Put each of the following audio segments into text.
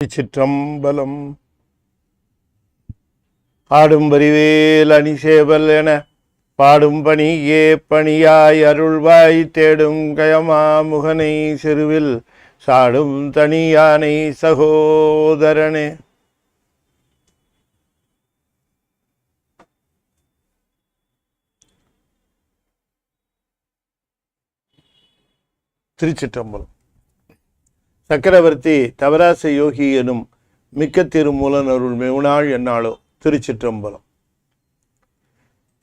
திருச்சிற்றம்பலம். ஆடும் வரிவேல் அணிசேவல் என பாடும் பணியே பணியாய் அருள்வாய் தேடும் கயமா முகனை செருவில் சாடும் தனியானை சகோதரனே. திருச்சிற்றம்பலம். சக்கரவர்த்தி தவராச யோகி எனும் மிக்க திருமூலன் அருள் மெவுனாள் என்னாளோ. திருச்சிற்றம்பலம்.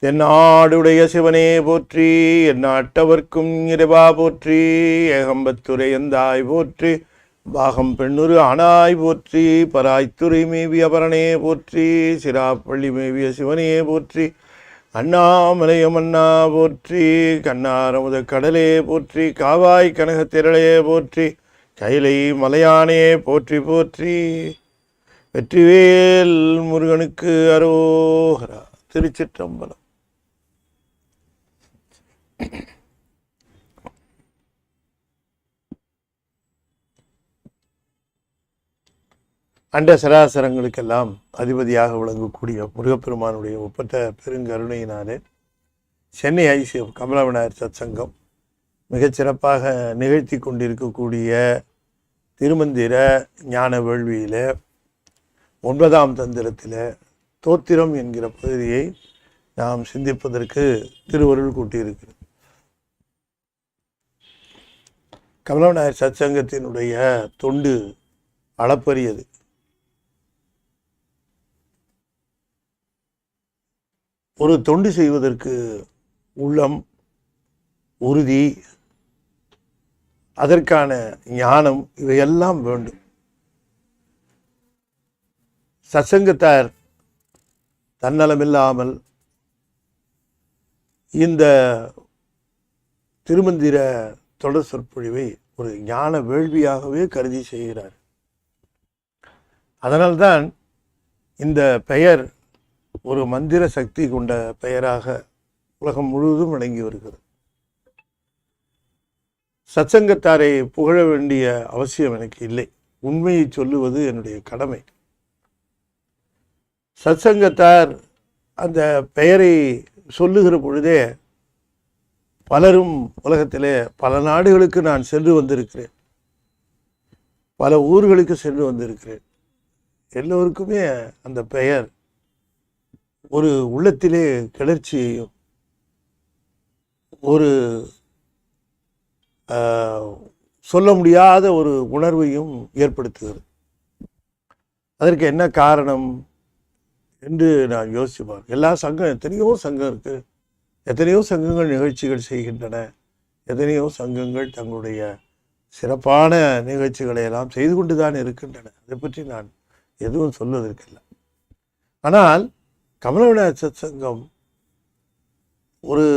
தென்னாடுடைய சிவனே போற்றி, எந்நாட்டவர்க்கும் இறைவா போற்றி, ஏகம்பத்துரை எந்தாய் போற்றி, பாகம் பெண்ணுரு ஆனாய் போற்றி, பராய்த்துறை மேவிய பரணே போற்றி, சிராப்பள்ளி மேவிய சிவனே போற்றி, அண்ணாமலையம் அண்ணா போற்றி, கண்ணாரமுத கடலே போற்றி, காவாய் கனகத்திரளே போற்றி, கைலை மலையானே போற்றி போற்றி, வெற்றிவேல் முருகனுக்கு அரோகரா. திருச்சிற்றம்பலம். அண்ட சராசரங்களுக்கெல்லாம் அதிபதியாக விளங்கக்கூடிய முருகப்பெருமானுடைய ஒப்பற்ற பெருங்கருணையினாலே சென்னை ஐசிஎஃப் கமலா விநாயகர் சத்சங்கம் மிகச்சிறப்பாக நிகழ்த்தி கொண்டிருக்கக்கூடிய திருமந்திர ஞான வேள்வியில் 9ஆம் தந்திரத்தில் தோத்திரம் என்கிற பகுதியை நாம் சிந்திப்பதற்கு திருவருள் கூட்டியிருக்கிறது. கமலா விநாயகர் சத்சங்கத்தினுடைய தொண்டு அளப்பரியது. ஒரு தொண்டு செய்வதற்கு உள்ளம், உறுதி, அதற்கான ஞானம் இவையெல்லாம் வேண்டும். சத்சங்கத்தார் தன்னலமில்லாமல் இந்த திருமந்திர தொடர் சொற்பொழிவை ஒரு ஞான வேள்வியாகவே கருதி செய்கிறார். அதனால்தான் இந்த பெயர் ஒரு மந்திர சக்தி கொண்ட பெயராக உலகம் முழுவதும் விளங்கி வருகிறது. சத்சங்கத்தாரை புகழ வேண்டிய அவசியம் எனக்கு இல்லை. உண்மையை சொல்லுவது என்னுடைய கடமை. சத்சங்கத்தார் அந்த பெயரை சொல்லுகிற பொழுதே பலரும் உலகத்திலே பல நாடுகளுக்கு நான் சென்று வந்திருக்கிறேன், பல ஊர்களுக்கு சென்று வந்திருக்கிறேன். எல்லோருக்குமே அந்த பெயர் ஒரு உள்ளத்திலே கிளர்ச்சியையும் ஒரு சொல்ல முடியாத ஒரு உணர்வையும் ஏற்படுத்துகிறது. அதற்கு என்ன காரணம் என்று நான் யோசிப்பார். எல்லா சங்கம், எத்தனையோ சங்கம் இருக்குது, எத்தனையோ சங்கங்கள் நிகழ்ச்சிகள் செய்கின்றன, எத்தனையோ சங்கங்கள் தங்களுடைய சிறப்பான நிகழ்ச்சிகளை எல்லாம் செய்து கொண்டு தான் இருக்கின்றன. அதை பற்றி நான் எதுவும் சொல்வதற்கில்லை. ஆனால் கமலா விநாயகர் சத்சங்கம் ஒரு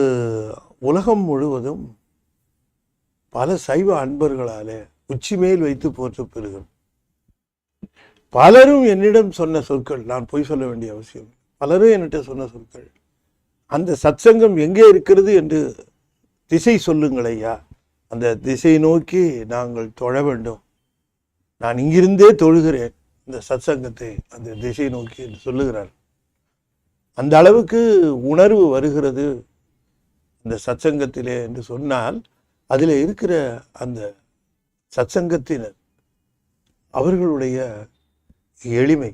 உலகம் முழுவதும் பல சைவ அன்பர்களாலே உச்சி மேல் வைத்து போற்ற பெறுகிறோம். பலரும் என்னிடம் சொன்ன சொற்கள், நான் பொய் சொல்ல வேண்டிய அவசியம், பலரும் என்னிட்ட சொன்ன சொற்கள், அந்த சத்சங்கம் எங்கே இருக்கிறது என்று திசை சொல்லுங்கள் ஐயா, அந்த திசை நோக்கி நாங்கள் தொழ வேண்டும், நான் இங்கிருந்தே தொழுகிறேன் இந்த சத்சங்கத்தை அந்த திசை நோக்கி என்று சொல்லுகிறார். அந்த அளவுக்கு உணர்வு வருகிறது இந்த சத்சங்கத்திலே என்று சொன்னால், அதில் இருக்கிற அந்த சத்சங்கத்தினர் அவர்களுடைய எளிமை,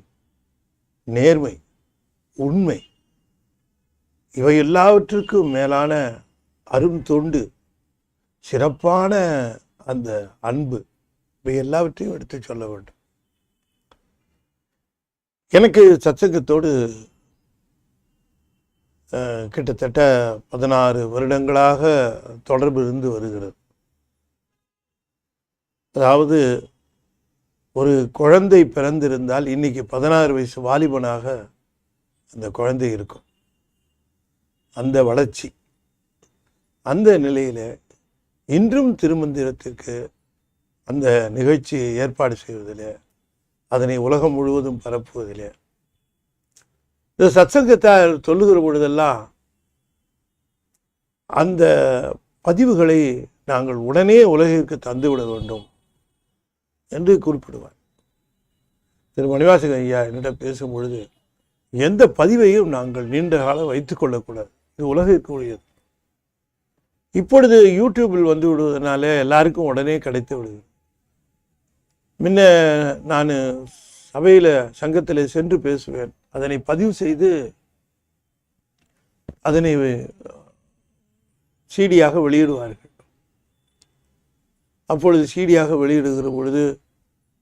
நேர்மை, உண்மை, இவை எல்லாவற்றுக்கும் மேலான அரும் தொண்டு, சிறப்பான அந்த அன்பு, இவை எல்லாவற்றையும் எடுத்து சொல்ல வேண்டும். எனக்கு சத்சங்கத்தோடு கிட்டத்தட்ட 16 வருடங்களாக தொடர்பு இருந்து வருகிறது. அதாவது ஒரு குழந்தை பிறந்திருந்தால் இன்னைக்கு 16 வயசு வாலிபனாக அந்த குழந்தை இருக்கும். அந்த வளர்ச்சி, அந்த நிலையில் இன்றும் திருமந்திரத்திற்கு அந்த நிகழ்ச்சியை ஏற்பாடு செய்வதில், அதனை உலகம் முழுவதும் பரப்புவதில், இந்த சத்சங்கத்தார் சொல்லுகிற பொழுதெல்லாம் அந்த பதிவுகளை நாங்கள் உடனே உலகிற்கு தந்துவிட வேண்டும் என்று குறிப்பிடுவார். திரு மணிவாசக ஐயா என்னிடம் பேசும் பொழுது, எந்த பதிவையும் நாங்கள் நீண்ட காலம் வைத்துக் கொள்ளக்கூடாது, இது உலகிற்குரியது. இப்பொழுது யூடியூபில் வந்து விடுவதனால எல்லாருக்கும் உடனே கிடைத்து விடுது. முன்ன நான் சபையில் சங்கத்தில் சென்று பேசுவேன், அதனை பதிவு செய்து அதனை சீடியாக வெளியிடுவார்கள். அப்பொழுது சீடியாக வெளியிடுகிற பொழுது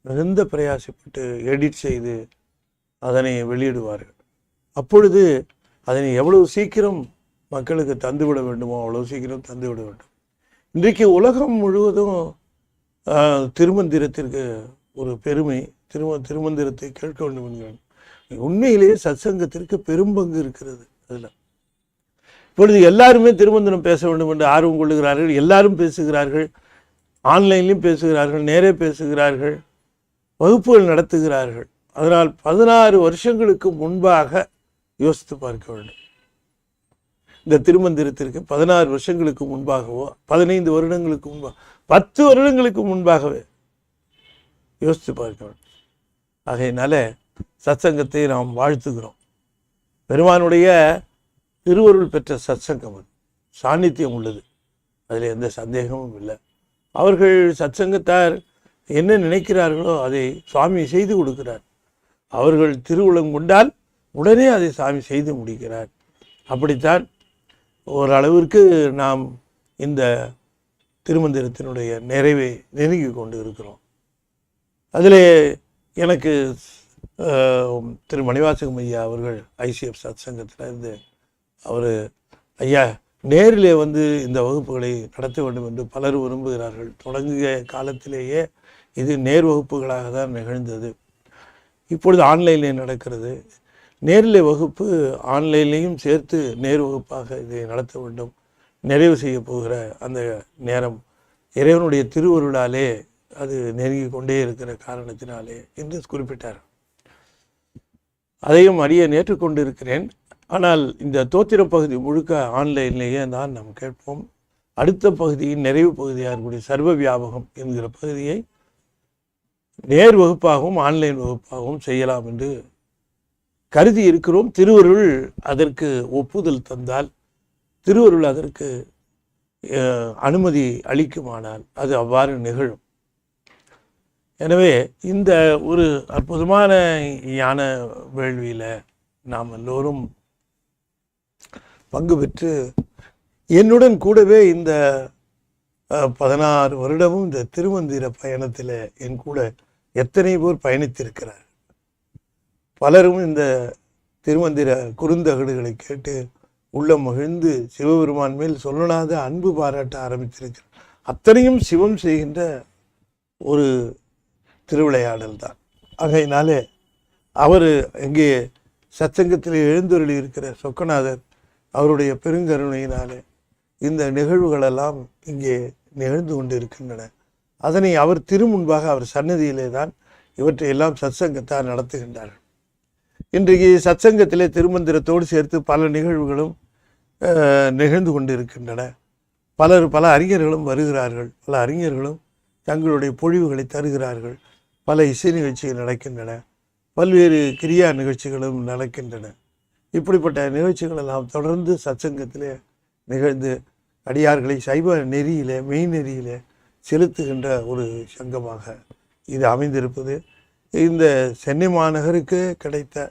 மிகுந்த பிரயாசப்பட்டு எடிட் செய்து அதனை வெளியிடுவார்கள். அப்பொழுது அதனை எவ்வளவு சீக்கிரம் மக்களுக்கு தந்துவிட வேண்டுமோ அவ்வளவு சீக்கிரம் தந்துவிட வேண்டும். இன்றைக்கு உலகம் முழுவதும் திருமந்திரத்திற்கு ஒரு பெருமை, திருமந்திரத்தை கேட்க வேண்டும் என்கிறார். உண்மையிலேயே சத்சங்கத்திற்கு பெரும்பங்கு இருக்கிறது. அதில் இப்பொழுது எல்லாருமே திருமந்திரம் பேச வேண்டும் என்று ஆர்வம் கொள்ளுகிறார்கள். எல்லாரும் பேசுகிறார்கள், ஆன்லைன்லையும் பேசுகிறார்கள், நேரே பேசுகிறார்கள், வகுப்புகள் நடத்துகிறார்கள். அதனால் 16 வருஷங்களுக்கு முன்பாக யோசித்து பார்க்க வேண்டும். இந்த திருமந்திரத்திற்கு 16 வருஷங்களுக்கு முன்பாகவோ 15 வருடங்களுக்கு முன்பாக 10 வருடங்களுக்கு முன்பாகவே யோசித்து பார்க்க வேண்டும். ஆகையினால சத்சங்கத்தை நாம் வாழ்த்துகிறோம். பெருமானுடைய திருவருள் பெற்ற சத்சங்கம் அது, சாநித்தியம் உள்ளது, அதில் எந்த சந்தேகமும் இல்லை. அவர்கள் சத்சங்கத்தார் என்ன நினைக்கிறார்களோ அதை சுவாமி செய்து கொடுக்கிறார். அவர்கள் திருவுளம் கொண்டால் உடனே அதை சாமி செய்து முடிக்கிறார். அப்படித்தான் ஓரளவிற்கு நாம் இந்த திருமந்திரத்தினுடைய நிறைவை நெருங்கி கொண்டு இருக்கிறோம். அதில் எனக்கு திரு மணிவாசகம் ஐயா அவர்கள் ஐசிஎஃப் சத்சங்கத்தில் இருந்து அவர் ஐயா நேரிலே வந்து இந்த வகுப்புகளை நடத்த வேண்டும் என்று பலர் விரும்புகிறார்கள். தொடங்கிய காலத்திலேயே இது நேர் வகுப்புகளாக தான் நிகழ்ந்தது. இப்பொழுது ஆன்லைனில் நடக்கிறது. நேரில் வகுப்பு ஆன்லைன்லேயும் சேர்த்து நேர் வகுப்பாக இதை நடத்த வேண்டும். நிறைவு செய்ய போகிற அந்த நேரம் இறைவனுடைய திருவருளாலே அது நெருங்கி கொண்டே இருக்கிற காரணத்தினாலே என்று குறிப்பிட்டார். அதையும் அடியேன் ஏற்றுக்கொண்டு இருக்கிறேன். ஆனால் இந்த தோத்திர பகுதி முழுக்க ஆன்லைன்லேயே தான் நாம் கேட்போம். அடுத்த பகுதியின் நிறைவு பகுதியாக இருக்கக்கூடிய சர்வ வியாபகம் என்கிற பகுதியை நேர் வகுப்பாகவும் ஆன்லைன் வகுப்பாகவும் செய்யலாம் என்று கருதி இருக்கிறோம். திருவருள் அதற்கு ஒப்புதல் தந்தால், திருவருள் அதற்கு அனுமதி அளிக்குமானால் அது அவ்வாறு நிகழும். எனவே இந்த ஒரு அற்புதமான ஞான வேள்வியில் நாம் எல்லோரும் பங்கு பெற்று, என்னுடன் கூடவே இந்த 16 வருடமும் இந்த திருமந்திர பயணத்தில் என் கூட எத்தனை பேர் பயணித்திருக்கிறார். பலரும் இந்த திருமந்திர குறுந்தகடுகளை கேட்டு உள்ளம் மகிழ்ந்து சிவபெருமான் மேல் சொல்லனாத அன்பு பாராட்ட ஆரம்பித்திருக்கிறார். அத்தனையும் சிவம் செய்கின்ற ஒரு திருவிளையாடல் தான். ஆகையினாலே அவர் இங்கே சத்சங்கத்தில் எழுந்தருளி இருக்கிற சொக்கநாதர் அவருடைய பெருங்கருணையினாலே இந்த நிகழ்வுகளெல்லாம் இங்கே நிகழ்ந்து கொண்டு இருக்கின்றன. அதனை அவர் திருமுன்பாக அவர் சன்னதியிலே தான் இவற்றையெல்லாம் சத்சங்கத்தார் நடத்துகின்றார்கள். இன்றைக்கு சத்சங்கத்திலே திருமந்திரத்தோடு சேர்த்து பல நிகழ்வுகளும் நிகழ்ந்து கொண்டு இருக்கின்றன. பல அறிஞர்களும் வருகிறார்கள். பல அறிஞர்களும் தங்களுடைய பொழிவுகளை தருகிறார்கள். பல இசை நிகழ்ச்சிகள் நடக்கின்றன. பல்வேறு கிரியா நிகழ்ச்சிகளும் நடக்கின்றன. இப்படிப்பட்ட நிகழ்ச்சிகள் எல்லாம் தொடர்ந்து சத்சங்கத்திலே நிகழ்ந்து அடியார்களை சைவ நெறியிலே மெய்நெறியிலே செலுத்துகின்ற ஒரு சங்கமாக இது அமைந்திருப்பது இந்த சென்னை மாநகருக்கு கிடைத்த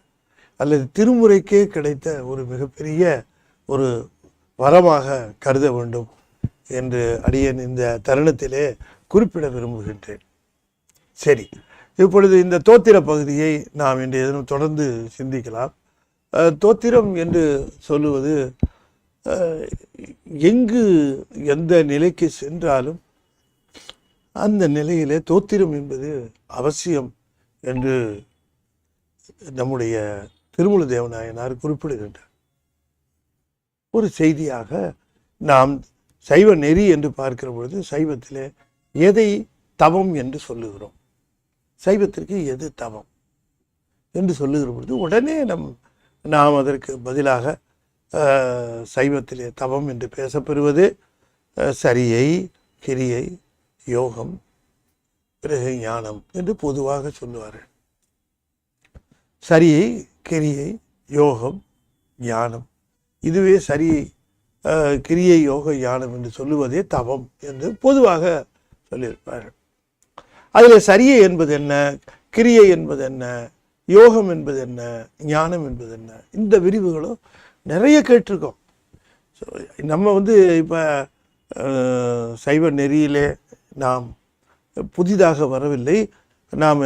அல்லது திருமுறைக்கே கிடைத்த ஒரு மிகப்பெரிய ஒரு வரமாக கருத வேண்டும் என்று அடியேன் இந்த தருணத்திலே குறிப்பிட விரும்புகின்றேன். சரி, இப்பொழுது இந்த தோத்திர பகுதியை நாம் இன்றைய தினம் தொடர்ந்து சிந்திக்கலாம். தோத்திரம் என்று சொல்லுவது எங்கு எந்த நிலைக்கு சென்றாலும் அந்த நிலையிலே தோத்திரம் என்பது அவசியம் என்று நம்முடைய திருமூல தேவநாயனார் குறிப்பிடுகின்றார். ஒரு செய்தியாக நாம் சைவ நெறி என்று பார்க்கிற பொழுது சைவத்திலே எதை தவம் என்று சொல்லுகிறோம், சைவத்திற்கு எது தவம் என்று சொல்லுகிற பொழுது உடனே நாம் அதற்கு பதிலாக சைவத்திலே தவம் என்று பேசப்பெறுவது சரியை, கிரியை, யோகம், பிறகு ஞானம் என்று பொதுவாக சொல்லுவார்கள். சரியை, கிரியை, யோகம், ஞானம். இதுவே சரியை, கிரியை, யோக, ஞானம் என்று சொல்லுவதே தவம் என்று பொதுவாக சொல்லியிருப்பார்கள். அதில் சரியை என்பது என்ன, கிரியை என்பது என்ன, யோகம் என்பது என்ன, ஞானம் என்பது என்ன, இந்த விரிவுகளும் நிறைய கேட்டிருக்கோம். ஸோ நம்ம இப்போ சைவ நெறியிலே நாம் புதிதாக வரவில்லை. நாம்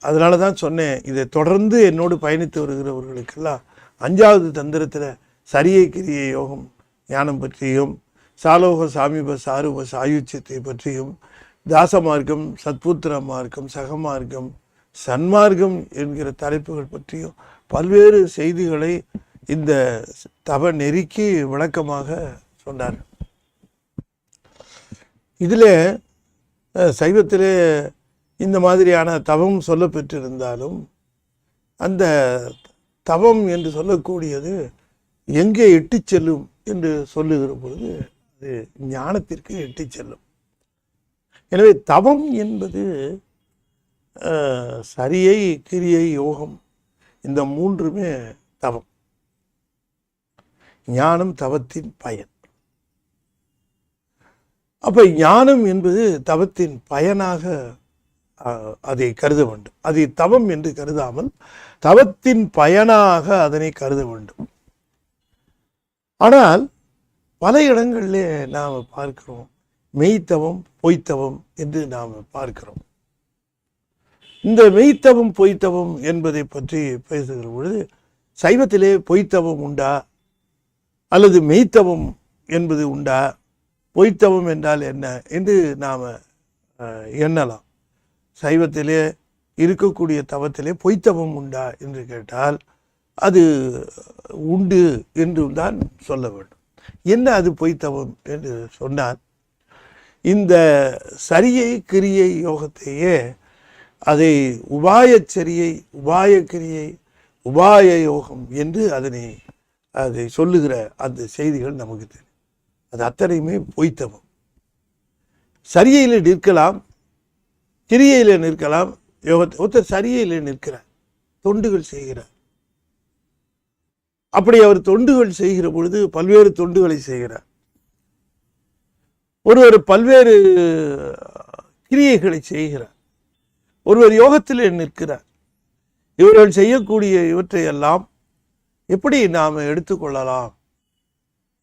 அதனால தான் சொன்னேன், இதை தொடர்ந்து என்னோடு பயணித்து வருகிறவர்களுக்கெல்லாம் 5வது தந்திரத்தில் சரியை, கிரியை, யோகம், ஞானம் பற்றியும், சாலோக, சாமீப, சாரூப, சாயுச்சியத்தை பற்றியும், தாச மார்க்கம், சத்புத்திர மார்க்கம், சகமார்க்கம், சன்மார்க்கம் என்கிற தலைப்புகள் பற்றியும் பல்வேறு செய்திகளை இந்த தவ நெறிக்கு விளக்கமாக சொன்னார். இதில் சைவத்திலே இந்த மாதிரியான தவம் சொல்ல பெற்றிருந்தாலும் அந்த தவம் என்று சொல்லக்கூடியது எங்கே எட்டி செல்லும் என்று சொல்லுகிற பொழுது அது ஞானத்திற்கு எட்டி செல்லும். எனவே தவம் என்பது சரியை, கிரியை, யோகம் இந்த 3மே தவம். ஞானம் தவத்தின் பயன். அப்ப ஞானம் என்பது தவத்தின் பயனாக அதை கருத வேண்டும். அதை தவம் என்று கருதாமல் தவத்தின் பயனாக அதனை கருத வேண்டும். ஆனால் பல இடங்களிலே நாம் பார்க்கிறோம் மெய்த்தவம், பொய்த்தவம் என்று நாம் பார்க்கிறோம். இந்த மெய்த்தவம், பொய்த்தவம் என்பதை பற்றி பேசுகிற பொழுது சைவத்திலே பொய்த்தவம் உண்டா அல்லது மெய்த்தவம் என்பது உண்டா, பொய்த்தவம் என்றால் என்ன என்று நாம் எண்ணலாம். சைவத்திலே இருக்கக்கூடிய தவத்திலே பொய்த்தவம் உண்டா என்று கேட்டால் அது உண்டு என்று தான் சொல்ல வேண்டும். என்ன அது பொய்த்தவம் என்று சொன்னால், இந்த சரியை, கிரியை, யோகத்தையே அதை உபாயச்சரியை, உபாய கிரியை, உபாய யோகம் என்று அதை சொல்லுகிற அந்த செய்திகள் நமக்கு தெரியும். அது அத்தனையுமே பொய்த்தவம். சரியையில் நிற்கலாம், கிரியையில் நிற்கலாம். ஒருத்தர் சரியையில் நிற்கிறார், தொண்டுகள் செய்கிறார். அப்படி அவர் தொண்டுகள் செய்கிற பொழுது பல்வேறு தொண்டுகளை செய்கிறார். ஒருவர் பல்வேறு கிரியைகளை செய்கிறார். ஒருவர் யோகத்திலே நிற்கிறார். இவர்கள் செய்யக்கூடிய இவற்றையெல்லாம் எப்படி நாம் எடுத்துக்கொள்ளலாம்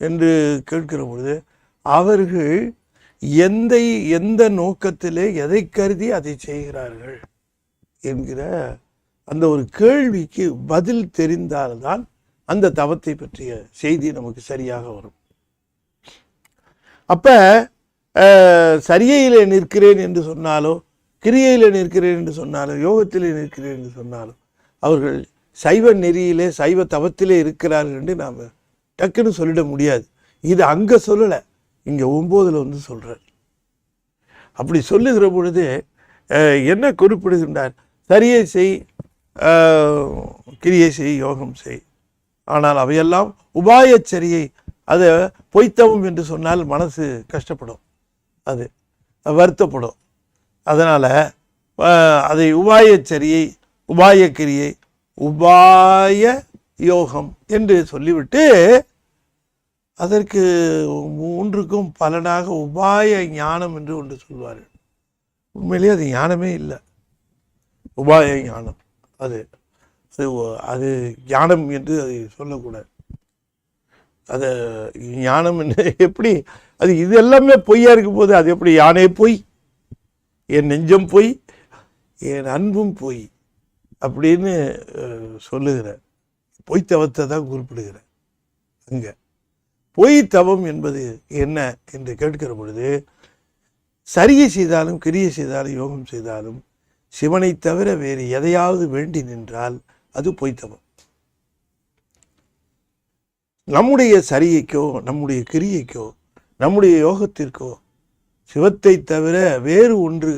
என்று கேட்கிற பொழுது அவர்கள் எந்த நோக்கத்திலே எதை கருதி அதை செய்கிறார்கள் என்கிற அந்த ஒரு கேள்விக்கு பதில் தெரிந்தால்தான் அந்த தவத்தை பற்றிய செய்தி நமக்கு சரியாக வரும். அப்ப சரியையிலே நிற்கிறேன் என்று சொன்னாலோ, கிரியையிலே நிற்கிறேன் என்று சொன்னாலோ, யோகத்திலே நிற்கிறேன் என்று சொன்னாலோ அவர்கள் சைவ நெறியிலே, சைவ தவத்திலே இருக்கிறார்கள் என்று நாம் டக்குன்னு சொல்லிட முடியாது. இது அங்கே சொல்லலை, இங்கே 9 சொல்கிறார். அப்படி சொல்லுகிற பொழுது என்ன குறிப்பிடுகின்றார்? சரியை செய், கிரியை செய், யோகம் செய். ஆனால் அவையெல்லாம் உபாயச்சரியை. அதை பொய்த்தவம் என்று சொன்னால் மனசு கஷ்டப்படும், அது வருத்தப்படும். அதனால் அதை உபாயச்சரியை, உபாயக்கிரியை, உபாய யோகம் என்று சொல்லிவிட்டு அதற்கு 3க்கும் பலனாக உபாய ஞானம் என்று ஒன்று சொல்வார்கள். உண்மையிலேயே அது ஞானமே இல்லை. உபாய ஞானம் அது அது ஞானம் என்று அதை சொல்லக்கூடாது. அது ஞானம் என்று எப்படி, அது இது எல்லாமே பொய்யா இருக்கும் போது அது எப்படி யானே பொய், என் நெஞ்சம் பொய், என் அன்பும் பொய் அப்படின்னு சொல்லுகிற பொய்த்தவத்தை தான் குறிப்பிடுகிற. அங்கே பொய்த்தவம் என்பது என்ன என்று கேட்கிற பொழுது, சரியை செய்தாலும் கிரியை செய்தாலும் யோகம் செய்தாலும் சிவனை தவிர வேறு எதையாவது வேண்டி நின்றால் அது பொய்த்தவம். நம்முடைய சரியைக்கோ, நம்முடைய கிரியைக்கோ, நம்முடைய யோகத்திற்கோ சிவத்தை தவிர வேறு ஒன்று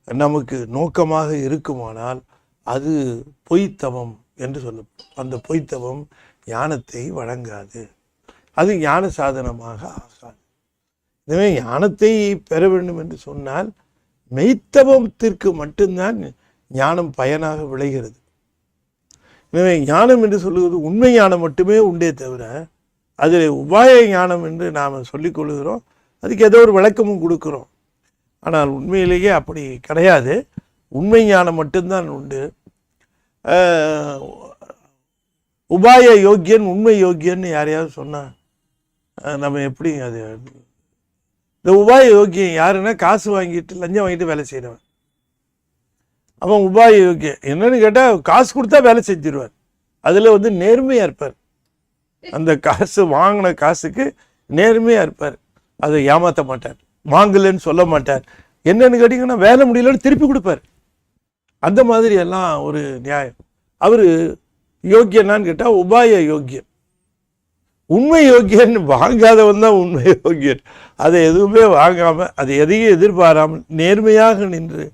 நமக்கு நோக்கமாக இருக்குமானால் அது பொய்த்தவம் என்று சொல்லப்படும். அந்த பொய்த்தவம் ஞானத்தை வழங்காது, அது ஞான சாதனமாக ஆகாது. எனவே ஞானத்தை பெற வேண்டும் என்று சொன்னால் மெய்த்தவத்திற்கு மட்டும்தான் ஞானம் பயனாக விளைகிறது. எனவே ஞானம் என்று சொல்லுவது உண்மை ஞானம் மட்டுமே உண்டே தவிர அதில் உபாய ஞானம் என்று நாம் சொல்லிக் கொள்கிறோம். அதுக்கு ஏதோ ஒரு விளக்கமும் கொடுக்குறோம். ஆனால் உண்மையிலேயே அப்படி கிடையாது. உண்மை ஞானம் மட்டும்தான் உண்டு. உபாய யோக்கியன் உண்மை யோக்கியன்னு யாரையாவது சொன்னால் நம்ம எப்படி அது? இந்த உபாய யோக்கியம் யாருன்னா காசு வாங்கிட்டு லஞ்சம் வாங்கிட்டு வேலை செய்கிறவன், அவன் உபாய யோக்கியம். என்னன்னு கேட்டால் காசு கொடுத்தா வேலை செஞ்சிருவார். அதில் வந்து நேர்மையாக இருப்பார். அந்த காசு வாங்கின காசுக்கு நேர்மையாக இருப்பார். அதை ஏமாற்ற மாட்டார், வாங்கலன்னு சொல்ல மாட்டார். என்னன்னு கேட்டிங்கன்னா வேலை முடியலன்னு திருப்பி கொடுப்பார். அந்த மாதிரி எல்லாம் ஒரு நியாயம். அவர் யோக்கியனான்னு கேட்டால் உபாய யோக்கியன். உண்மை யோக்கியன் வாங்காதவன் தான் உண்மை யோக்கியன். அதை எதுவுமே வாங்காமல், அதை எதையும் எதிர்பாராமல் நேர்மையாக நின்று,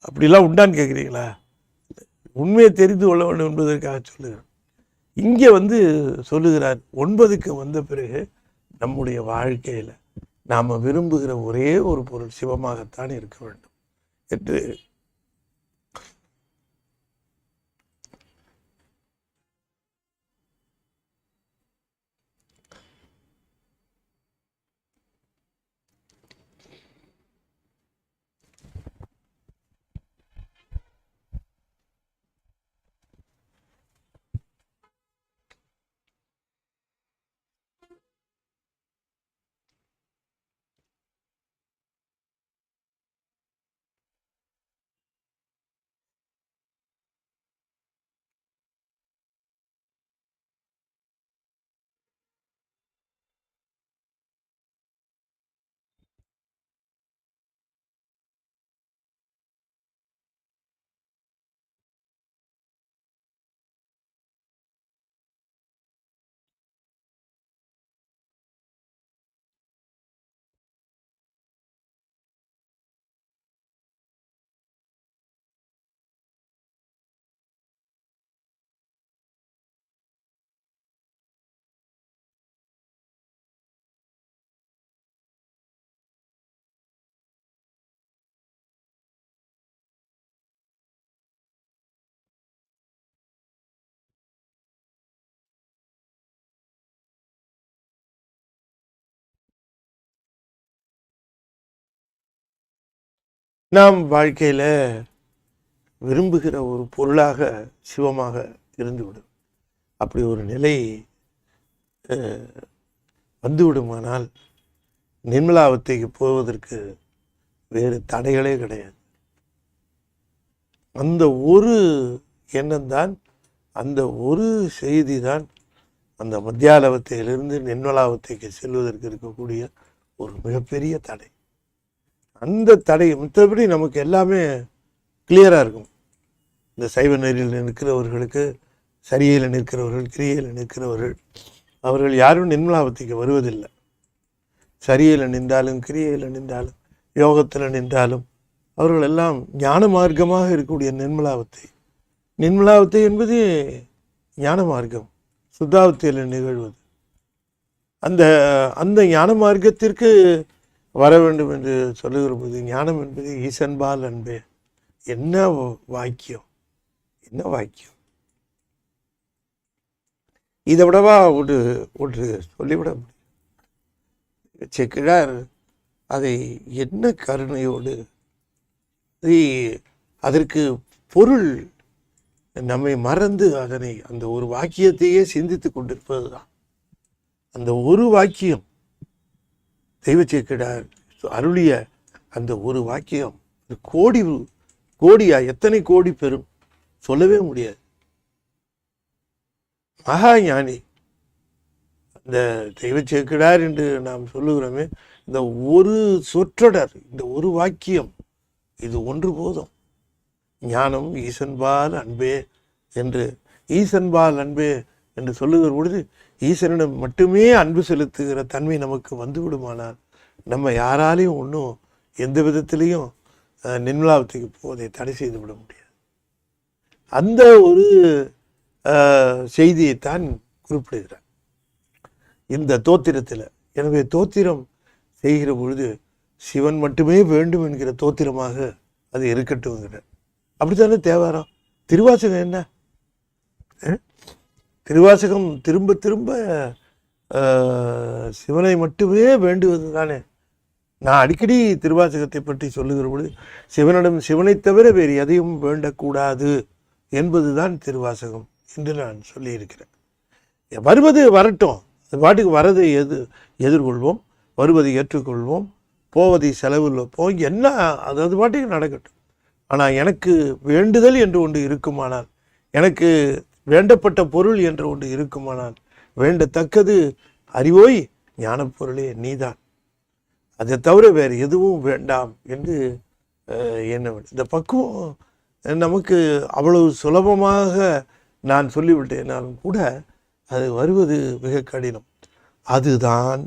அப்படிலாம் உண்டான்னு கேட்குறீங்களா? உண்மையை தெரிந்து கொள்ள வேண்டும் என்பதற்காக சொல்லுகிறார். இங்கே வந்து சொல்லுகிறார், 9க்கு வந்த பிறகு நம்முடைய வாழ்க்கையில் நாம் விரும்புகிற ஒரே ஒரு பொருள் சிவமாகத்தான் இருக்க வேண்டும் என்று நாம் வாழ்க்கையில் விரும்புகிற ஒரு பொருளாக சிவமாக இருந்துவிடும். அப்படி ஒரு நிலை வந்துவிடுமானால் நிர்மலாவத்தைக்கு போவதற்கு வேறு தடைகளே கிடையாது. அந்த ஒரு எண்ணம்தான், அந்த ஒரு செய்தி தான் அந்த மத்தியாலவத்தையிலிருந்து நிர்மலாவத்தைக்கு செல்வதற்கு இருக்கக்கூடிய ஒரு மிகப்பெரிய தடை. அந்த தடை மற்றபடி நமக்கு எல்லாமே கிளியராக இருக்கும். இந்த சைவ நெறியில் நிற்கிறவர்களுக்கு, சரியில் நிற்கிறவர்கள், கிரியையில் நிற்கிறவர்கள், அவர்கள் யாரும் நிர்மலாவத்தைக்கு வருவதில்லை. சரியில் நின்றாலும், கிரியையில் நின்றாலும், யோகத்தில் நின்றாலும் அவர்கள் எல்லாம் ஞான மார்க்கமாக இருக்கக்கூடிய நிர்மலாவத்தை. நிர்மலாவத்தை என்பது ஞான மார்க்கம், சுத்தாவத்தையில் நிகழ்வது. அந்த அந்த ஞான மார்க்கத்திற்கு வர வேண்டும் என்று சொல்லுகிற போது, ஞானம் என்பது ஈசன்பால் அன்பே. என்ன வாக்கியம், என்ன வாக்கியம்! இதை விடவா ஒன்று சொல்லிவிட முடியும்? செக்கிழார் அதை என்ன கருணையோடு, அதற்கு பொருள் நம்மை மறந்து அதனை அந்த ஒரு வாக்கியத்தையே சிந்தித்து கொண்டிருப்பது தான். அந்த ஒரு வாக்கியம் தெய்வ சேக்கிழார் அருளிய அந்த ஒரு வாக்கியம் கோடியா, எத்தனை கோடி பெறும், சொல்லவே முடியாது. மகா ஞானி அந்த தெய்வ சேக்கிழார் என்று நாம் சொல்லுகிறோமே, இந்த ஒரு சொற்றொடர், இந்த ஒரு வாக்கியம், இது ஒன்று போதும். ஞானம் ஈசன்பால் அன்பே என்று, ஈசன்பால் அன்பே என்று சொல்லுகிற பொழுது ஈசனிடம் மட்டுமே அன்பு செலுத்துகிற தன்மை நமக்கு வந்து விடுமானால் நம்ம யாராலையும் ஒன்றும் எந்த விதத்திலையும் நிர்மலாவத்தைக்கு போவதை தடை செய்து விட முடியாது. அந்த ஒரு செய்தியைத்தான் குறிப்பிடுகிறார் இந்த தோத்திரத்தில். எனவே தோத்திரம் செய்கிற பொழுது சிவன் மட்டுமே வேண்டும் என்கிற தோத்திரமாக அது இருக்கட்டும்ங்கிறார். அப்படித்தானே தேவாரம், திருவாசகம் என்ன? திருவாசகம் திரும்ப திரும்ப சிவனை மட்டுமே வேண்டுவது தானே. நான் அடிக்கடி திருவாசகத்தை பற்றி சொல்லுகிற பொழுது சிவனை தவிர வேறு எதையும் வேண்டக்கூடாது என்பதுதான் திருவாசகம் என்று நான் சொல்லியிருக்கிறேன். வருவது வரட்டும், அது பாட்டுக்கு வரதை எதிர்கொள்வோம், வருவதை ஏற்றுக்கொள்வோம், போவதை செலவில் வைப்போம், என்ன அது பாட்டுக்கு நடக்கட்டும். ஆனால் எனக்கு வேண்டுதல் என்று ஒன்று இருக்குமானால், எனக்கு வேண்டப்பட்ட பொருள் என்று ஒன்று இருக்குமானால், வேண்டத்தக்கது அறிவோய் ஞானப்பொருளே நீதான், அதை தவிர வேறு எதுவும் வேண்டாம் என்று எண்ண வேண்டும். இந்த பக்குவம் நமக்கு அவ்வளவு சுலபமாக நான் சொல்லிவிட்டேனாலும் கூட அது வருவது மிக கடினம். அதுதான்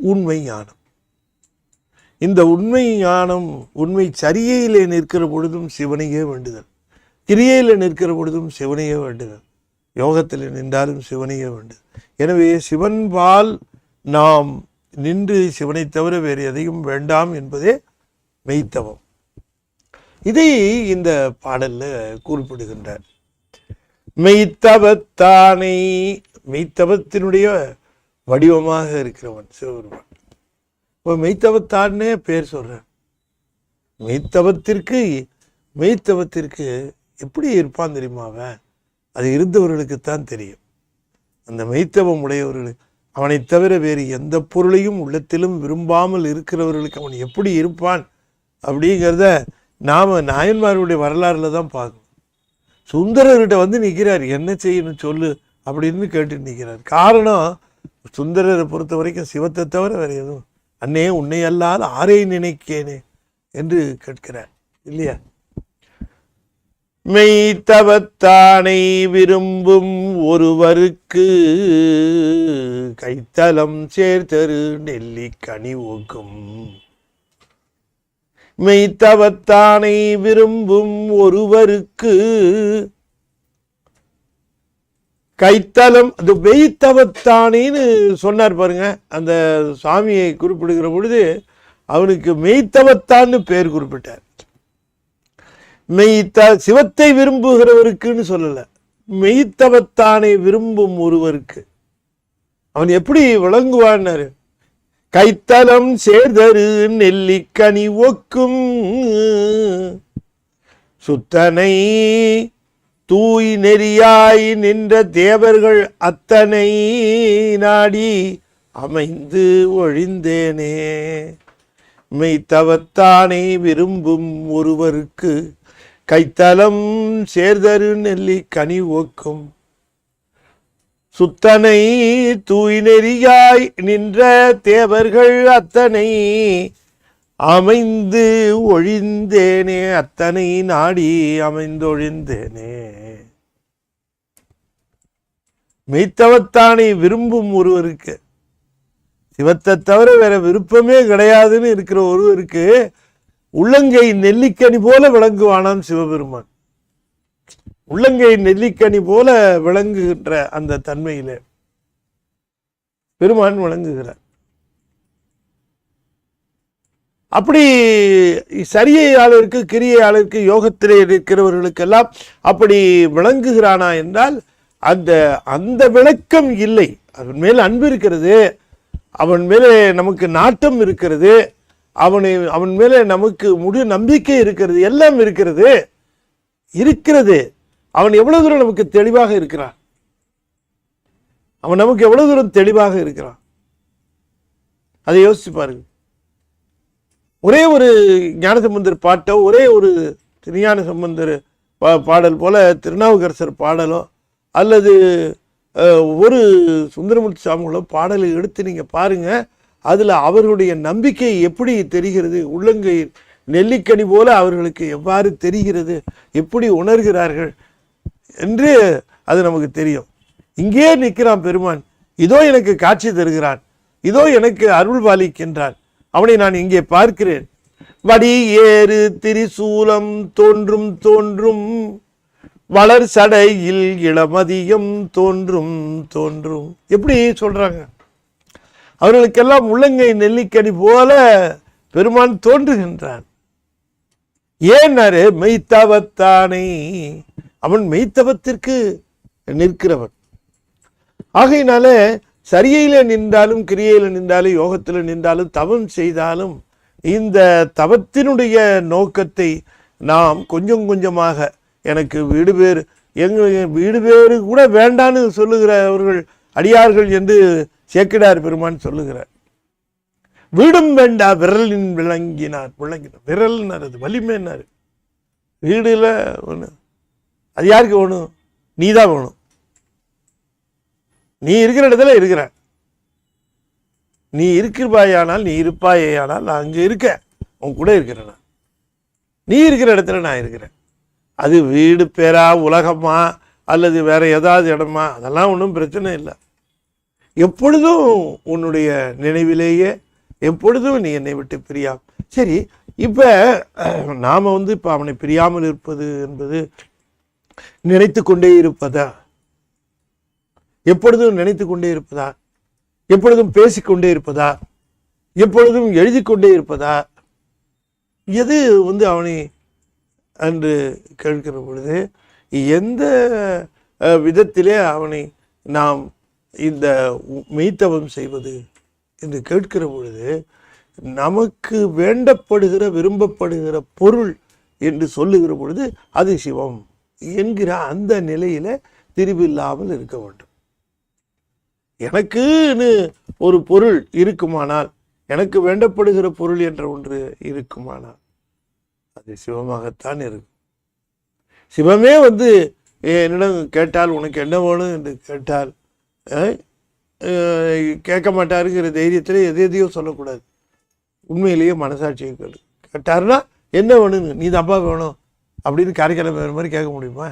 உண்மை ஞானம். இந்த உண்மை ஞானம், உண்மை சரியிலே நிற்கிற பொழுதும் சிவனையே வேண்டுதல், கிரியையில் நிற்கிற பொழுதும் சிவனையே வேண்டுதல், யோகத்தில் நின்றாலும் சிவனையே வேண்டுதல். எனவே சிவன்பால் நாம் நின்று சிவனை தவிர வேறு எதையும் வேண்டாம் என்பதே மெய்த்தவம். இதை இந்த பாடல்ல குறிப்பிடுகின்றார். மெய்த்தவத்தானை, மெய்த்தவத்தினுடைய வடிவமாக இருக்கிறவன் சிவபெருமான். இப்போ மெய்த்தவத்தானே பேர் சொல்றார். மெய்த்தவத்திற்கு எப்படி இருப்பான் தெரியுமா? அது இருந்தவர்களுக்குத்தான் தெரியும். அந்த மெய்த்தவம் உடையவர்களுக்கு, அவனை தவிர வேறு எந்த பொருளையும் உள்ளத்திலும் விரும்பாமல் இருக்கிறவர்களுக்கு அவன் எப்படி இருப்பான் அப்படிங்கிறத நாம் நாயன்மாருடைய வரலாறுல தான் பார்க்கணும். சுந்தரர்கிட்ட வந்து நிற்கிறார், என்ன செய்யணும் சொல்லு அப்படின்னு கேட்டு நிற்கிறார். காரணம், சுந்தரரை பொறுத்த வரைக்கும் சிவத்தை தவிர வேறு எதுவும், அன்னே உன்னை அல்லால் ஆரை நினைக்கேனே என்று கேட்கிறார் இல்லையா? மெய்த்தவத்தானை விரும்பும் ஒருவருக்கு கைத்தலம் சேர்த்தரு நெல்லிக்கனி ஒக்கும். மெய்த்தவத்தானை விரும்பும் ஒருவருக்கு கைத்தலம், அது மெய்த்தவத்தானின்னு சொன்னார் பாருங்க. அந்த சாமியை குறிப்பிடுகிற பொழுது அவனுக்கு மெய்த்தவத்தான்னு பேர் குறிப்பிட்டார். சிவத்தை விரும்புகிறவருக்குன்னு சொல்லல, மெய்த்தவத்தானை விரும்பும் ஒருவருக்கு அவன் எப்படி விளங்குவான்னாரு. கைத்தலம் சேர்தரு நெல்லிக்கனி ஒக்கும் சுத்தனை தூய் நெறியாய் நின்ற தேவர்கள் அத்தனை நாடி அமைந்து ஒழிந்தேனே. மெய்த்தவத்தானை விரும்பும் ஒருவருக்கு கைத்தலம் சேர்தரு நெல்லிக்கனி ஒக்கும் சுத்தனை தூய் நெறியாய் நின்ற தேவர்கள் அத்தனை அமைந்து ஒழிந்தேனே. அத்தனை நாடி அமைந்தொழிந்தேனே. மெய்த்தவத்தானை விரும்பும் ஒருவருக்கு, சிவத்தை தவிர வேற விருப்பமே கிடையாதுன்னு இருக்கிற ஒருவருக்கு உள்ளங்கை நெல்லிக்கனி போல விளங்குவானாம் சிவபெருமான். உள்ளங்கை நெல்லிக்கனி போல விளங்குகின்ற அந்த தன்மையிலே பெருமான் விளங்குகிறார். அப்படி சரியையாளருக்கு கிரியையாளருக்கு யோகத்திலே இருக்கிறவர்களுக்கெல்லாம் அப்படி விளங்குகிறானா என்றால் அந்த விளக்கம் இல்லை. அவன் மேல் அன்பு இருக்கிறது, அவன் மேலே நமக்கு நாட்டம் இருக்கிறது, அவன் மேலே நமக்கு முழு நம்பிக்கை இருக்கிறது, எல்லாம் இருக்கிறது. அவன் எவ்வளவு தூரம் நமக்கு தெளிவாக இருக்கிறான், அவன் நமக்கு எவ்வளவு தூரம் தெளிவாக இருக்கிறான், அதை யோசிச்சு பாருங்க. ஒரே ஒரு ஞானசம்பந்தர் பாட்டோ, ஒரே ஒரு திருஞான சம்பந்தர் பாடல் போல திருநாவுக்கரசர் பாடலோ, அல்லது ஒரு சுந்தரமூர்த்தி சாமிகளோ பாடலை எடுத்து நீங்க பாருங்க, அதுல அவர்களுடைய நம்பிக்கை எப்படி தெரிகிறது, உள்ளங்கை நெல்லிக்கனி போல அவர்களுக்கு எவ்வாறு தெரிகிறது, எப்படி உணர்கிறார்கள் என்று அது நமக்கு தெரியும். இங்கே நிற்கிறான் பெருமான், இதோ எனக்கு காட்சி தருகிறான், இதோ எனக்கு அருள் பாலிக்கின்றான், அவனை நான் இங்கே பார்க்கிறேன். வடி ஏறு திரிசூலம் தோன்றும் வளர் சடையில் இளமதியம் தோன்றும். எப்படி சொல்றாங்க? அவர்களுக்கெல்லாம் உள்ளங்கை நெல்லிக்கனி போல பெருமான் தோன்றுகின்றான். ஏன்னாரு மெய்த்தவத்தானை, அவன் மெய்த்தவத்திற்கு நிற்கிறவன். ஆகையினால சரியில நின்றாலும் கிரியையில நின்றாலும் யோகத்தில் நின்றாலும் தவம் செய்தாலும் இந்த தவத்தினுடைய நோக்கத்தை நாம் கொஞ்சம் கொஞ்சமாக, எனக்கு வீடு பேர் வீடு பேரு கூட வேண்டான்னு சொல்லுகிறவர்கள் அடியார்கள் என்று சேக்கிடார் பெருமான் சொல்லுகிறார். வீடும் வேண்டா விரலின் விளங்கினார். விரல்னார், அது வலிமைன்னாரு. வீடுல ஒன்று அது யாருக்கு வேணும்? நீ தான் வேணும். நீ இருக்கிற இடத்துல இருக்கிற, நீ இருக்கிறாயானால், நீ இருப்பாயானால் நான் அங்கே இருக்க, உன் கூட இருக்கிறேன். நான் நீ இருக்கிற இடத்துல நான் இருக்கிறேன். அது வீடு பேரா, உலகமா, அல்லது வேற ஏதாவது இடமா, அதெல்லாம் ஒன்றும் பிரச்சனை இல்லை. எப்பொழுதும் உன்னுடைய நினைவிலேயே, எப்பொழுதும் நீ என்னை விட்டு பிரியாம. சரி, இப்போ நாம் இப்போ அவனை பிரியாமல் இருப்பது என்பது நினைத்து கொண்டே இருப்பதா? எப்பொழுதும் நினைத்து கொண்டே இருப்பதா? எப்பொழுதும் பேசிக்கொண்டே இருப்பதா? எப்பொழுதும் எழுதி கொண்டே இருப்பதா? எது அவனை என்று கேட்கிற பொழுது, எந்த விதத்திலே அவனை நாம் இந்த மெய்த்தவம் செய்வது என்று கேட்கிற பொழுது, நமக்கு வேண்டப்படுகிற விரும்பப்படுகிற பொருள் என்று சொல்லுகிற பொழுது அது சிவம் என்கிற அந்த நிலையில திரிவில்லாமல் இருக்க வேண்டும். எனக்குன்னு ஒரு பொருள் இருக்குமானால், எனக்கு வேண்டப்படுகிற பொருள் என்ற ஒன்று இருக்குமானால் அது சிவமாகத்தான் இருக்கும். சிவமே என்னிடம் கேட்டால் உனக்கு என்ன வேணும் என்று கேட்டால் கேட்க மாட்டாருங்கிற தைரியத்தில் எதையோ சொல்லக்கூடாது. உண்மையிலேயே மனசாட்சியை கேட்டாருன்னா என்ன வேணும்னு, நீ தப்பா வேணும் அப்படின்னு காரைக்காலம் வேறு மாதிரி கேட்க முடியுமா?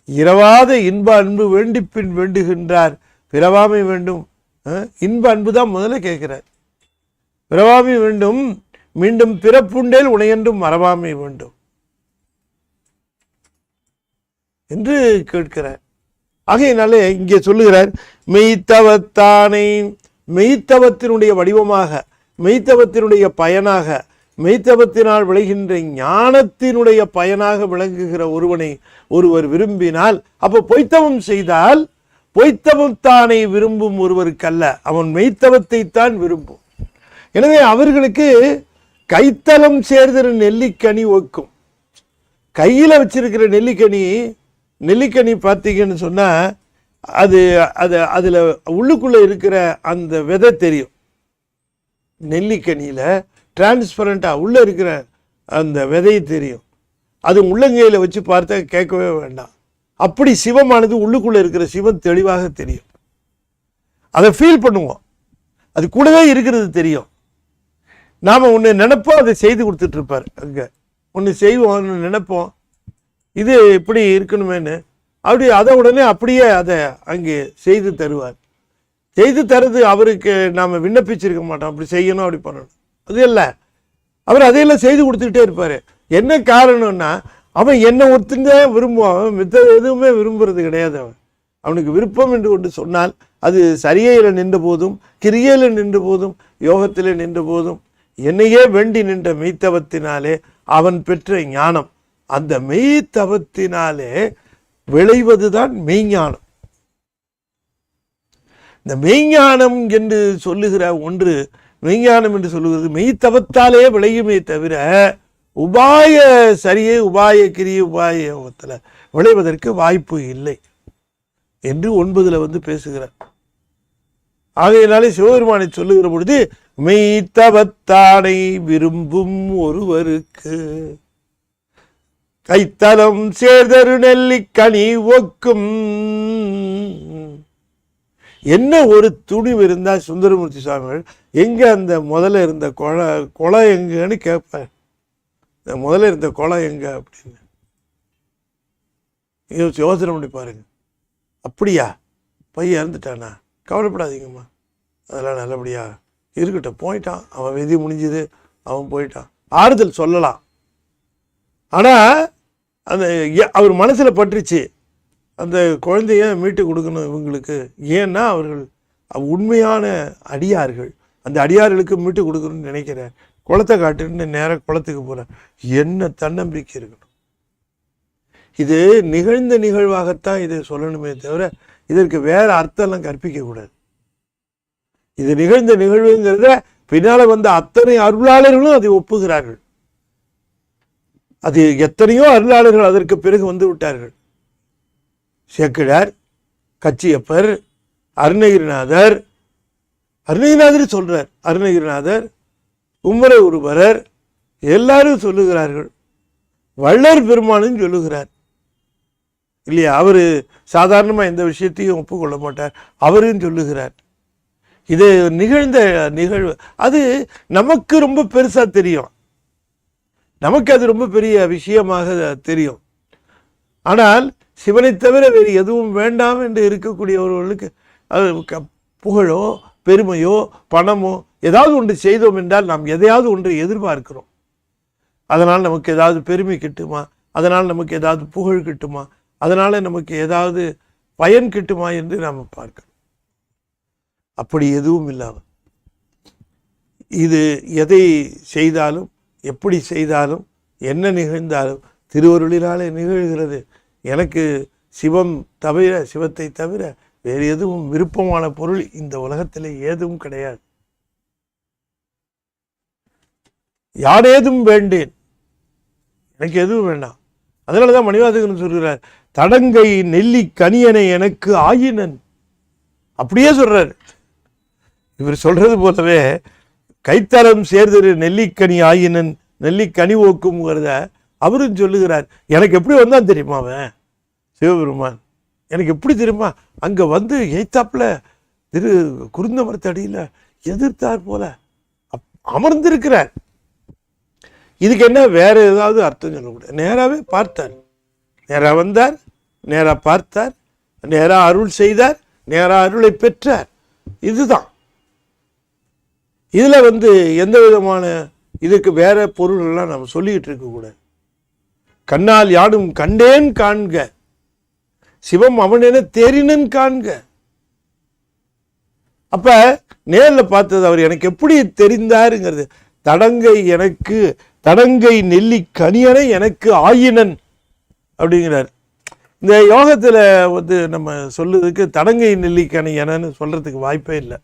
இரவாத இன்ப அன்பு வேண்டி பின் வேண்டுகின்றார், பிறவாமை வேண்டும். இன்ப அன்பு தான் முதல்ல கேட்கிறார். பிறவாமை வேண்டும், மீண்டும் பிறப்புண்டேல் உனையென்றும் மறவாமை வேண்டும் என்று கேட்கிறார். ஆகையினாலே இங்கே சொல்லுகிறார், மெய்த்தவத்தானை, மெய்த்தவத்தினுடைய வடிவமாக, மெய்த்தவத்தினுடைய பயனாக, மெய்த்தவத்தினால் விளைகின்ற ஞானத்தினுடைய பயனாக விளங்குகிற ஒருவனை ஒருவர் விரும்பினால், அப்போ பொய்த்தவம் செய்தால் பொய்த்தவத்தானை விரும்பும் ஒருவருக்கல்ல, அவன் மெய்த்தவத்தை தான் விரும்பும். எனவே அவர்களுக்கு கைத்தலம் சேர்கிற நெல்லிக்கனி ஒக்கும். கையில் வச்சிருக்கிற நெல்லிக்கனி பார்த்தீங்கன்னு சொன்னால் அதில் உள்ளுக்குள்ளே இருக்கிற அந்த விதை தெரியும். நெல்லிக்கனியில் டிரான்ஸ்பரண்ட்டாக உள்ளே இருக்கிற அந்த விதை தெரியும். அது உள்ளங்கையில் வச்சு பார்த்தா கேட்கவே வேண்டாம். அப்படி சிவமானது உள்ளுக்குள்ளே இருக்கிற சிவம் தெளிவாக தெரியும். அதை ஃபீல் பண்ணுவோம். அது கூடவே இருக்கிறது தெரியும். நாம் ஒன்று நினைப்போம், அதை செய்து கொடுத்துட்ருப்பார். அங்கே ஒன்று செய்வோம், ஒன்று நினைப்போம், இது இப்படி இருக்கணுமேனு, அப்படி அதை உடனே அப்படியே அதை அங்கே செய்து தருவார். செய்து தருது அவருக்கு நாம் விண்ணப்பிச்சிருக்க மாட்டோம், அப்படி செய்யணும், அப்படி பண்ணணும், அது இல்லை. அவர் அதையெல்லாம் செய்து கொடுத்துக்கிட்டே இருப்பார். என்ன காரணம்னா, அவன் என்னை ஒருத்தங்க விரும்புவான், அவன் மித்த எதுவுமே விரும்புறது கிடையாது. அவனுக்கு விருப்பம் என்று கொண்டு சொன்னால் அது சரியில நின்ற போதும், கிரியையில் நின்ற போதும், யோகத்தில் நின்ற போதும், என்னையே வேண்டி நின்ற மெய்த்தவத்தினாலே அவன் பெற்ற ஞானம், அந்த மெய்த்தவத்தினாலே விளைவதுதான் மெய்ஞானம். இந்த மெய்ஞானம் என்று சொல்லுகிற ஒன்று, மெய்ஞானம் என்று சொல்லுகிறது மெய்த்தவத்தாலே விளையுமே தவிர உபாய சரியே, உபாய கிரியை, உபாய யோகத்தில் விளைவதற்கு வாய்ப்பு இல்லை என்று 9 பேசுகிறார். ஆகையினாலே சிவபெருமானை சொல்லுகிற பொழுது, மெய்த்தவத்தானை விரும்பும் ஒருவருக்கு கைத்தலம் சேர்தரு நெல்லிக்கனி ஒக்கும். என்ன ஒரு துணிவு இருந்தா சுந்தரமூர்த்தி சுவாமிகள் எங்க அந்த முதல்ல இருந்த கொலை எங்கன்னு கேட்பார். முதல்ல இருந்த கொலை எங்க அப்படின்னு யோசனை பண்ணி பாருங்க. அப்படியா, பையன் இறந்துட்டானா, கவலைப்படாதீங்கம்மா, அதெல்லாம் நல்லபடியா இருக்கட்டும், போயிட்டான், அவன் விதி முடிஞ்சுது, அவன் போயிட்டான், ஆறுதல் சொல்லலாம். ஆனால் அந்த அவர் மனசில் பட்டுருச்சு, அந்த குழந்தைய மீட்டு கொடுக்கணும் இவங்களுக்கு. ஏன்னா அவர்கள் உண்மையான அடியார்கள், அந்த அடியார்களுக்கு மீட்டு கொடுக்கணும்னு நினைக்கிறேன். குளத்தை காட்டுன்னு நேராக குளத்துக்கு போகிறேன். என்ன தன்னம்பிக்கை இருக்கணும், இது நிகழ்ந்த நிகழ்வாகத்தான் இதை சொல்லணுமே தவிர இதற்கு வேற அர்த்தம்லாம் கற்பிக்கக்கூடாது. இது நிகழ்ந்த நிகழ்வுங்கிறத பின்னால வந்த அத்தனை அருளாளர்களும் அதை ஒப்புகிறார்கள். அது எத்தனையோ அருளாளர்கள் அதற்கு பிறகு வந்து விட்டார்கள். சேக்கிழார், கச்சியப்பர், அருணகிரிநாதர் சொல்றார், அருணகிரிநாதர், உம்மர உருவரர் எல்லாரும் சொல்லுகிறார்கள். வள்ளர் பெருமானும் சொல்லுகிறார் இல்லையா? அவரு சாதாரணமா எந்த விஷயத்தையும் ஒப்புக்கொள்ள மாட்டார், அவரும் சொல்லுகிறார். இது நிகழ்ந்த நிகழ்வு. அது நமக்கு ரொம்ப பெருசா தெரியும், நமக்கு அது ரொம்ப பெரிய விஷயமாக தெரியும். ஆனால் சிவனை தவிர வேறு எதுவும் வேண்டாம் என்று இருக்கக்கூடியவர்களுக்கு அது புகழோ பெருமையோ பணமோ ஏதாவது ஒன்று செய்தோம் என்றால் நாம் எதையாவது ஒன்று எதிர்பார்க்கிறோம். அதனால் நமக்கு ஏதாவது பெருமை கிட்டுமா, அதனால் நமக்கு ஏதாவது புகழ் கிட்டுமா, அதனால நமக்கு ஏதாவது பயன் கிட்டுமா என்று நாம் பார்க்கிறோம். அப்படி எதுவும் இல்லாமல் இது எதை செய்தாலும் எப்படி செய்தாலும் என்ன நிகழ்ந்தாலும் திருவருளினாலே நிகழ்கிறது. எனக்கு சிவம் தவிர, சிவத்தை தவிர வேறு எதுவும் விருப்பமான பொருள் இந்த உலகத்திலே ஏதும் கிடையாது. யாரேதும் வேண்டேன், எனக்கு எதுவும் வேண்டாம். அதனாலதான் மணிவாசகன் சொல்கிறார், தடங்கை நெல்லி கனியனை எனக்கு ஆயினன். அப்படியே சொல்றாரு. இவர் சொல்றது போலவே கைத்தலம் சேர்திரு நெல்லிக்கனி ஆயினன் நெல்லிக்கனி ஓக்கும்ங்கிறத அவரும் சொல்லுகிறார். எனக்கு எப்படி வந்தான் தெரியுமா அவன் சிவபெருமான், எனக்கு எப்படி தெரியுமா, அங்க வந்து எய்த்தாப்புல திரு குருந்த மரத்தடியில எதிர்த்தார் போல அமர்ந்திருக்கிறார். இதுக்கு என்ன வேற ஏதாவது அர்த்தம் சொல்லக்கூடாது. நேராவே பார்த்தார், நேரா வந்தார், நேரா பார்த்தார், நேரா அருள் செய்தார், நேரா அருளை பெற்றார். இதுதான். இதுல எந்த விதமான இதுக்கு வேற பொருள் எல்லாம் நம்ம சொல்லிக்கிட்டு இருக்க கூடாது. கண்ணால் யாடும் கண்டேன் காண்க, சிவம் அவனென தேறினன் காண்க. அப்ப நேர்ல பார்த்தது அவர் எனக்கு எப்படி தெரிந்தாருங்கிறது. தடங்கை நெல்லி கனியனை எனக்கு ஆயினன் அப்படிங்கிறார். இந்த யோகத்துல நம்ம சொல்லுறதுக்கு தடங்கை நெல்லி கனியனன்னு சொல்றதுக்கு வாய்ப்பே இல்லை.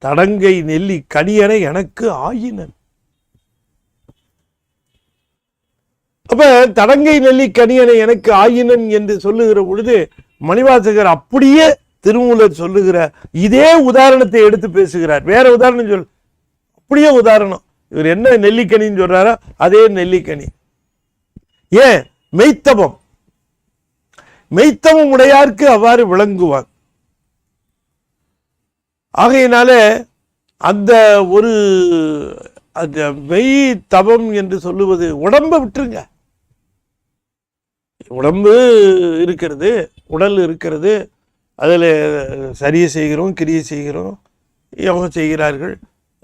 தடங்கை நெல்லி கனியனை எனக்கு ஆயினன். அப்ப தடங்கை நெல்லி கனியனை எனக்கு ஆயினன் என்று சொல்லுகிற பொழுது மணிவாசகர் அப்படியே திருமூலர் சொல்லுகிற இதே உதாரணத்தை எடுத்து பேசுகிறார். வேற உதாரணம் சொல், அப்படியே உதாரணம். இவர் என்ன நெல்லிக்கனின்னு சொல்றாரோ அதே நெல்லிக்கனி. ஏன்? மெய்த்தவம் உடையார்க்கு அவ்வாறு விளங்குவான். ஆகையினால அந்த ஒரு அந்த மெய் தவம் என்று சொல்லுவது, உடம்பை விட்டுருங்க. உடம்பு இருக்கிறது, உடல் இருக்கிறது, அதில் சரியை செய்கிறோம், கிரியை செய்கிறோம், யோகம் செய்கிறார்கள்,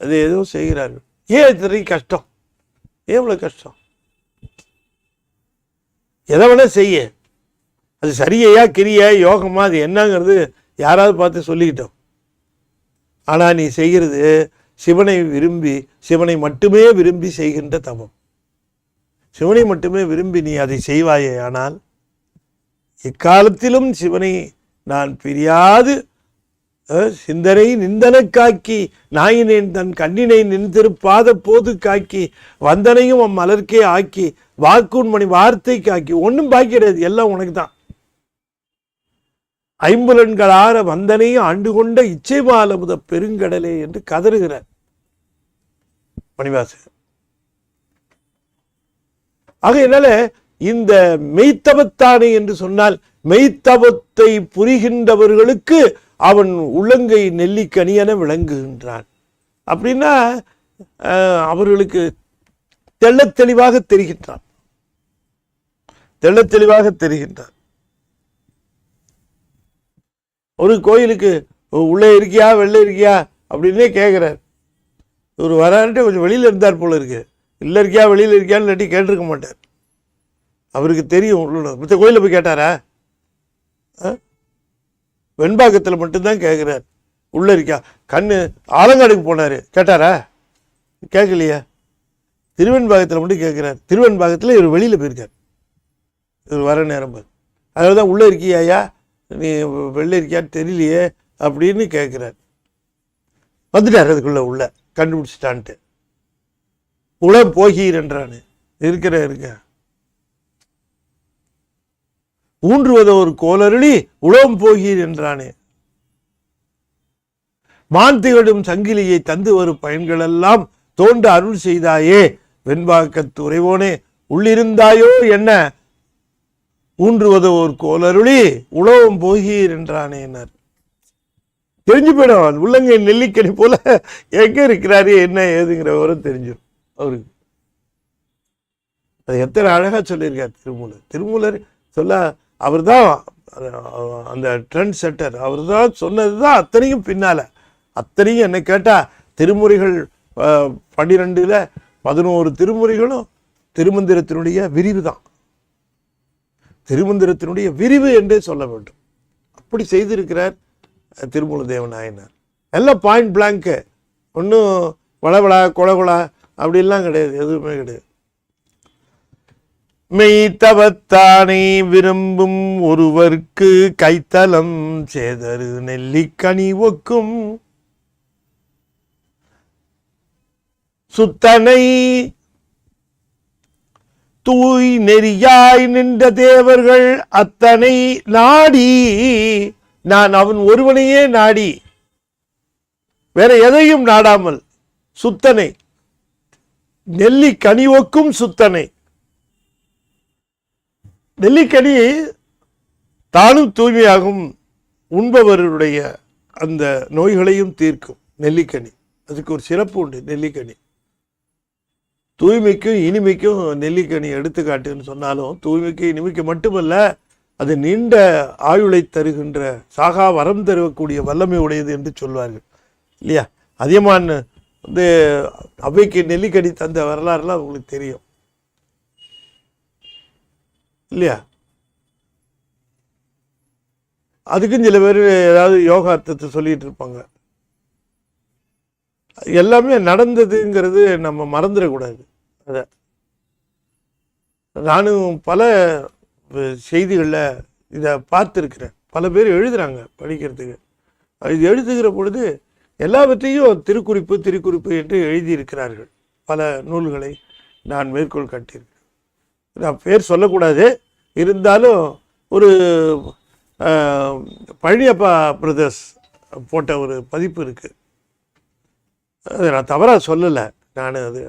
அது ஏதோ செய்கிறார்கள். ஏன் இத்தனை கஷ்டம்? ஏன் இவ்வளோ கஷ்டம்? எதை வேணா செய்ய, அது சரியையா கிரியா யோகமா அது என்னங்கிறது யாராவது பார்த்து சொல்லிக்கிட்டோம். ஆனால் நீ செய்கிறது சிவனை விரும்பி, சிவனை மட்டுமே விரும்பி செய்கின்ற தவம். சிவனை மட்டுமே விரும்பி நீ அதை செய்வாயே, ஆனால் இக்காலத்திலும் சிவனை நான் பிரியாது சிந்தனை நிந்தனக்காக்கி நாயினேன் தன் கண்ணினை நின்றிருப்பாத போது காக்கி வந்தனையும் மலர்க்கே ஆக்கி வாக்குண்மணி வார்த்தை காக்கி. ஒன்றும் பாக்கிறது, எல்லாம் உனக்கு தான். ஐம்புலன்களார வந்தனையும் ஆண்டு கொண்ட இச்சை மாலமுத பெருங்கடலே என்று கதறுகிறார் மணிவாசகர். ஆகையினால இந்த மெய்த்தவத்தானே என்று சொன்னால் மெய்த்தவத்தை புரிகின்றவர்களுக்கு அவன் உள்ளங்கை நெல்லிக்கனியென விளங்குகின்றான். அப்படின்னா அவர்களுக்கு தெள்ளத் தெளிவாக தெரிகின்றான், தெள்ளத் தெளிவாக தெரிகின்றான். ஒரு கோயிலுக்கு உள்ளே இருக்கியா வெளில இருக்கியா அப்படின்னே கேட்குறார். இவர் வரான்ட்டு கொஞ்சம் வெளியில் இருந்தார் போல இருக்கு. இல்லை இருக்கியா வெளியில் இருக்கியான்னு இல்லாட்டி கேட்டிருக்க மாட்டார். அவருக்கு தெரியும் உள்ள. மற்ற கோயிலில் போய் கேட்டாரா? வெண்பாக்கத்தில் மட்டும்தான் கேட்குறார். உள்ளே இருக்கியா? கண்ணு ஆலங்காடுக்கு போனார், கேட்டாரா? கேட்கலையா? திருவெண்பாக்கத்தில் மட்டும் கேட்குறார். திருவெண்பாக்கத்தில் இவர் வெளியில் போயிருக்கார். இது வர நேரம் பார்த்து. அதனால தான் உள்ளே இருக்கியாயா, நீ வெளில இருக்கியான்னு தெரியலையே அப்படின்னு கேட்குறாரு. வந்துட்டார் அதுக்குள்ளே, உள்ள கண்டுபிடிச்சிட்டான்ட்டு. உளம் போகிறன்றானு இருக்க ஊன்றுவத ஒரு கோலருளி உளம் போகீர் என்றானே. மான் திகழும் சங்கிலியை தந்து வரும் பயன்களெல்லாம் தோன்ற அருள் செய்தாயே, வெண்பாக்கத்து உறைவோனே உள்ளிருந்தாயோ என்ன, ஊன்றுவத ஒரு கோலருளி உலகம் போகீர் என்றானேனார். தெரிஞ்சு போயிடும், உள்ளங்கை நெல்லிக்கனி போல எங்க இருக்கிறாரு என்ன ஏதுங்கிற விவரம் தெரிஞ்சிடும் அவருக்கு. அது எத்தனை அழகா சொல்லியிருக்கார் திருமூலர். திருமூலர் சொல்ல அவர் தான் அந்த ட்ரெண்ட் செட்டர். அவர் தான் சொன்னது தான் அத்தனையும் பின்னால. அத்தனையும் என்ன கேட்டா திருமுறைகள் 12ல் 11 திருமுறைகளும் திருமந்திரத்தினுடைய விரிவு தான். திருமந்திரத்தினுடைய விரிவு என்றே சொல்ல வேண்டும். அப்படி செய்திருக்கிறார் திருமூல தேவநாயனார். எல்லாம் பாயிண்ட் பிளாங்க்கு, ஒன்றும் வளவளா கொலகொலா அப்படிலாம் கிடையாது, எதுவுமே கிடையாது. மெய்த்தவத்தானை விரும்பும் ஒருவர்க்கு கைத்தலம் சேதரு நெல்லிக்கனி ஒக்கும் சுத்தனை தூய் நெறியாய் நின்ற தேவர்கள் அத்தனை நாடி, நான் அவன் ஒருவனையே நாடி வேற எதையும் நாடாமல், சுத்தனை நெல்லிக்கனி ஒக்கும் சுத்தனை. நெல்லிக்கனி தானும் தூய்மையாகும், உண்பவருடைய அந்த நோய்களையும் தீர்க்கும் நெல்லிக்கனி. அதுக்கு ஒரு சிறப்பு உண்டு. நெல்லிக்கனி தூய்மைக்கும் இனிமைக்கும் நெல்லிக்கனி எடுத்துக்காட்டுன்னு சொன்னாலும், தூய்மைக்கு இனிமைக்கு மட்டுமல்ல, அது நீண்ட ஆயுளை தருகின்ற சாகா வரம் தரக்கூடிய வல்லமை உடையது என்று சொல்வார்கள் இல்லையா. அதியமான் வந்து அவைக்கு நெல்லிக்கனி தந்த வரலாறுலாம் உங்களுக்கு தெரியும் இல்லையா. அதுக்கும் சில பேர் ஏதாவது யோகார்த்தத்தை சொல்லிட்டு இருப்பாங்க. எல்லாமே நடந்ததுங்கிறது நம்ம மறந்துடக்கூடாது. அதை நானும் பல செய்திகளில் இதை பார்த்துருக்கிறேன். பல பேர் எழுதுகிறாங்க படிக்கிறதுக்கு. இது எழுதுகிற பொழுது எல்லாவற்றையும் திருக்குறிப்பு திருக்குறிப்பு என்று எழுதியிருக்கிறார்கள். பல நூல்களை நான் மேற்கோள் காட்டியிருக்கேன். நான் பேர் சொல்லக்கூடாது, இருந்தாலும் ஒரு பழனியப்பா பிரதர்ஸ் போட்ட ஒரு பதிப்பு இருக்குது. அது நான் தவறாக சொல்லலை. நான் அது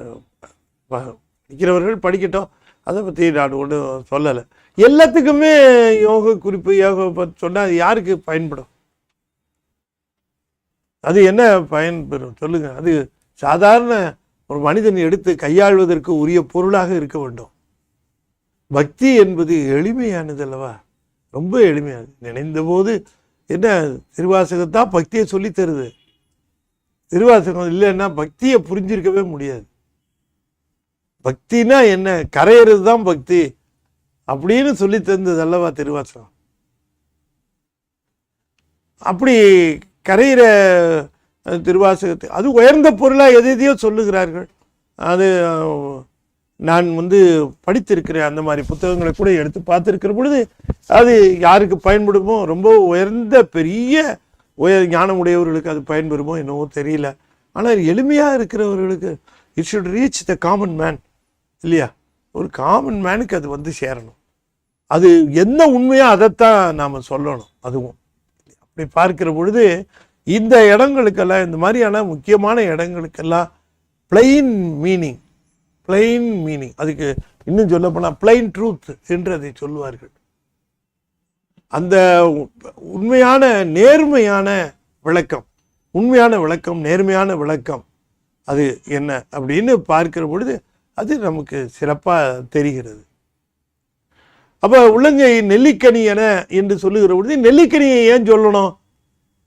படிக்கிறவர்கள் படிக்கட்டும், அதை பற்றி நான் ஒன்றும் சொல்லலை. எல்லாத்துக்குமே யோக குறிப்பு யோகா பற்றி சொன்னால் அது யாருக்கு பயன்படும்? அது என்ன பயன்பெறும் சொல்லுங்கள்? அது சாதாரண ஒரு மனிதன் எடுத்து கையாள்வதற்கு உரிய பொருளாக இருக்க வேண்டும். பக்தி என்பது எளிமையானது அல்லவா, ரொம்ப எளிமையானது. நினைந்த போது என்ன திருவாசகத்தான் பக்தியை சொல்லி தருது. திருவாசகம் இல்லைன்னா பக்தியை புரிஞ்சிருக்கவே முடியாது. பக்தினா என்ன, கரையிறது தான் பக்தி அப்படின்னு சொல்லி தந்தது அல்லவா திருவாசகம். அப்படி கரையிற திருவாசகத்தை அது உயர்ந்த பொருளாக எதையோ சொல்லுகிறார்கள். அது நான் படித்திருக்கிறேன். அந்த மாதிரி புத்தகங்களை கூட எடுத்து பார்த்துருக்கிற பொழுது அது யாருக்கு பயன்படுமோ, ரொம்ப உயர்ந்த பெரிய ஞானம் உடையவர்களுக்கு அது பயன்பெறுமோ என்னவோ தெரியல. ஆனால் எளிமையாக இருக்கிறவர்களுக்கு it should reach the common man இல்லையா. ஒரு காமன் மேனுக்கு அது சேரணும். அது என்ன உண்மையோ அதைத்தான் நாம் சொல்லணும். அதுவும் அப்படி பார்க்கிற பொழுது இந்த இடங்களுக்கெல்லாம், இந்த மாதிரியான முக்கியமான இடங்களுக்கெல்லாம் பிளைன் மீனிங், அதுக்கு இன்னும் சொல்ல போனால் பிளைன் ட்ரூத் என்று அதை சொல்லுவார்கள். அந்த உண்மையான நேர்மையான விளக்கம், நேர்மையான விளக்கம் அது என்ன அப்படின்னு பார்க்கிற பொழுது அது நமக்கு சிறப்பாக தெரிகிறது. அப்போ உள்ளங்கை நெல்லிக்கனி என என்று சொல்லுகிற பொழுது நெல்லிக்கனியை ஏன் சொல்லணும்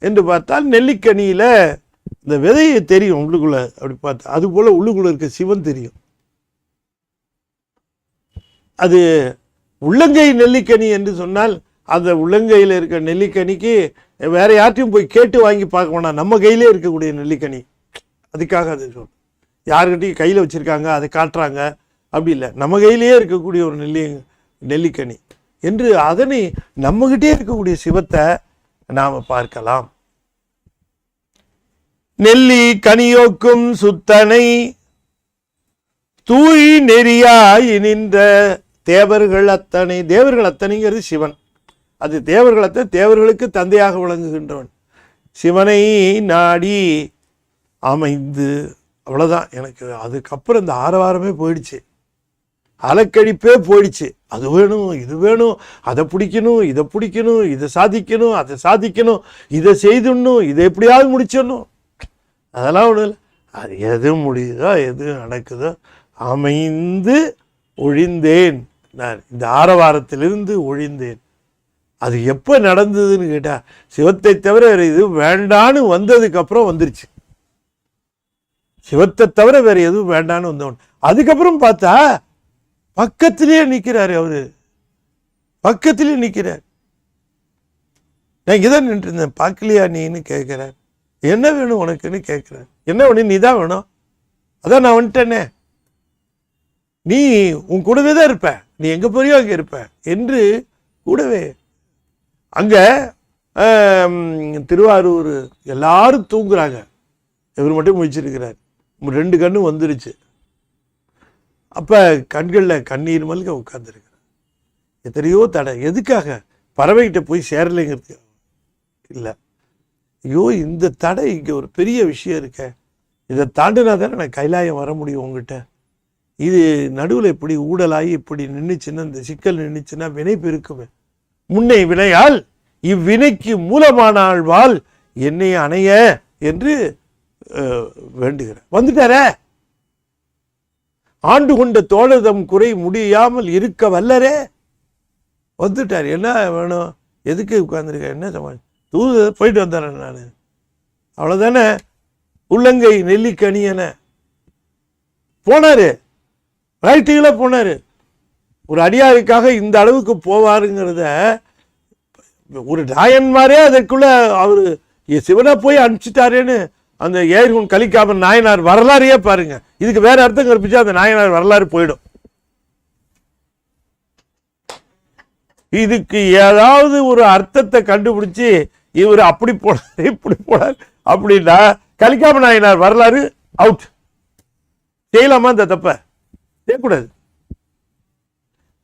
என்று பார்த்தால், நெல்லிக்கனியில் இந்த விதையை தெரியும் உள்ளுக்குள்ள. அப்படி பார்த்தா அது போல உள்ளுக்குள்ள இருக்க சிவன் தெரியும். அது உள்ளங்கை நெல்லிக்கனி என்று சொன்னால், அந்த உள்ளங்கையில் இருக்க நெல்லிக்கனிக்கு வேற யார்ட்டையும் போய் கேட்டு வாங்கி பார்க்க வேணாம், நம்ம கையிலே இருக்கக்கூடிய நெல்லிக்கனி. அதுக்காக அது சொல்லும். யாருக்கிட்டையும் கையில் வச்சுருக்காங்க அதை காட்டுறாங்க அப்படி இல்லை, நம்ம கையிலேயே இருக்கக்கூடிய ஒரு நெல்லிக்கனி. என்று அதனை நம்மகிட்டே இருக்கக்கூடிய சிவத்தை நாம பார்க்கலாம். நெல்லி கனியோக்கும் சுத்தனை தூய் நெறியாய் நின்ற தேவர்கள் அத்தனை. தேவர்கள் அத்தனைங்கிறது சிவன். அது தேவர்கள் அத்தனை, தேவர்களுக்கு தந்தையாக விளங்குகின்றவன் சிவனை நாடி அமைந்து. அவ்வளோதான். எனக்கு அதுக்கப்புறம் இந்த ஆரவாரமே போயிடுச்சு, அலக்கழிப்பே போயிடுச்சு. அது வேணும், இது வேணும், அதை பிடிக்கணும், இதை பிடிக்கணும், இதை சாதிக்கணும், அதை சாதிக்கணும், இதை செய்துடணும், இதை எப்படியாவது முடிச்சிடணும். அதெல்லாம் ஒன்றும் இல்லை. அது எது முடியுதோ எது நடக்குதோ அமைந்து ஒழிந்தேன். நான் இந்த ஆரவாரத்திலிருந்து ஒழிந்தேன். அது எப்போ நடந்ததுன்னு கேட்டால், சிவத்தை தவிர வேறு எதுவும் வேண்டான்னு வந்ததுக்கப்புறம் வந்துருச்சு. சிவத்தை தவிர வேறு எதுவும் வேண்டான்னு வந்தவன். அதுக்கப்புறம் பார்த்தா பக்கத்திலேயே நிற்கிறாரு. அவரு பக்கத்திலேயே நிற்கிறார். நான் இங்கேதான் நின்று இருந்தேன். பார்க்கலையா நீன்னு கேட்குறார். என்ன வேணும் உனக்குன்னு கேட்குறார். என்ன வேணும்? நீ தான் வேணும். அதான் நான் வந்துட்டேனே, நீ உன் கூடவே தான் இருப்ப, நீ எங்கே போறியோ அங்கே இருப்ப என்று கூடவே. அங்கே திருவாரூர் எல்லாரும் தூங்குறாங்க, இவர் மட்டும் முடிச்சிருக்கிறார். 2 கண்ணும் வந்துருச்சு. அப்போ கண்களில் கண்ணீர் மல்க உட்கார்ந்துருக்கிறார். எத்தனையோ தடை. எதுக்காக? பறவைகிட்ட போய் சேரலைங்கிறது இல்லை. ஐயோ, இந்த தடை இங்கே ஒரு பெரிய விஷயம் இருக்க, இதை தாண்டினா தானே நான் கைலாயம் வர முடியும் உங்ககிட்ட. இது நடுவில் இப்படி ஊடலாகி இப்படி நின்றுச்சுன்னா, இந்த சிக்கல் நின்றுச்சுன்னா வினை பெருக்குமே. முன்னை வினையால் இவ்வினைக்கு மூலமான ஆழ்வாள் என்னை அணைய என்று வேண்டுகிறார். வந்துட்டாரே, ஆண்டு கொண்ட தோழதம் குறை முடியாமல் இருக்க வல்லரே, வந்துட்டார். என்ன வேணும்? எதுக்கு உட்கார்ந்துருக்க? என்ன சமாளி தூது போயிட்டு வந்தேன் நான், அவ்வளோதானே. உள்ளங்கை நெல்லிக்கனியன போனாரு, ரைட்டுகள போனாரு. ஒரு அடியாருக்காக இந்த அளவுக்கு போவாருங்கிறத ஒரு நாயன்மாரே அதற்குள்ள அவரு சிவனை போய் அனுப்பிச்சிட்டாரேன்னு அந்த ஏர்குன் கலிக்காமன் நாயனார் வரலாறையே பாருங்க. இதுக்கு வேற அர்த்தம் கற்பிச்சா அந்த நாயனார் வரலாறு போயிடும். இதுக்கு ஏதாவது ஒரு அர்த்தத்தை கண்டுபிடிச்சு இவர் அப்படி போனார் இப்படி போனார் அப்படின்னா கலிக்காம நாயனார் வரலாறு அவுட். செய்யலாமா இந்த தப்ப? செய்யக்கூடாது.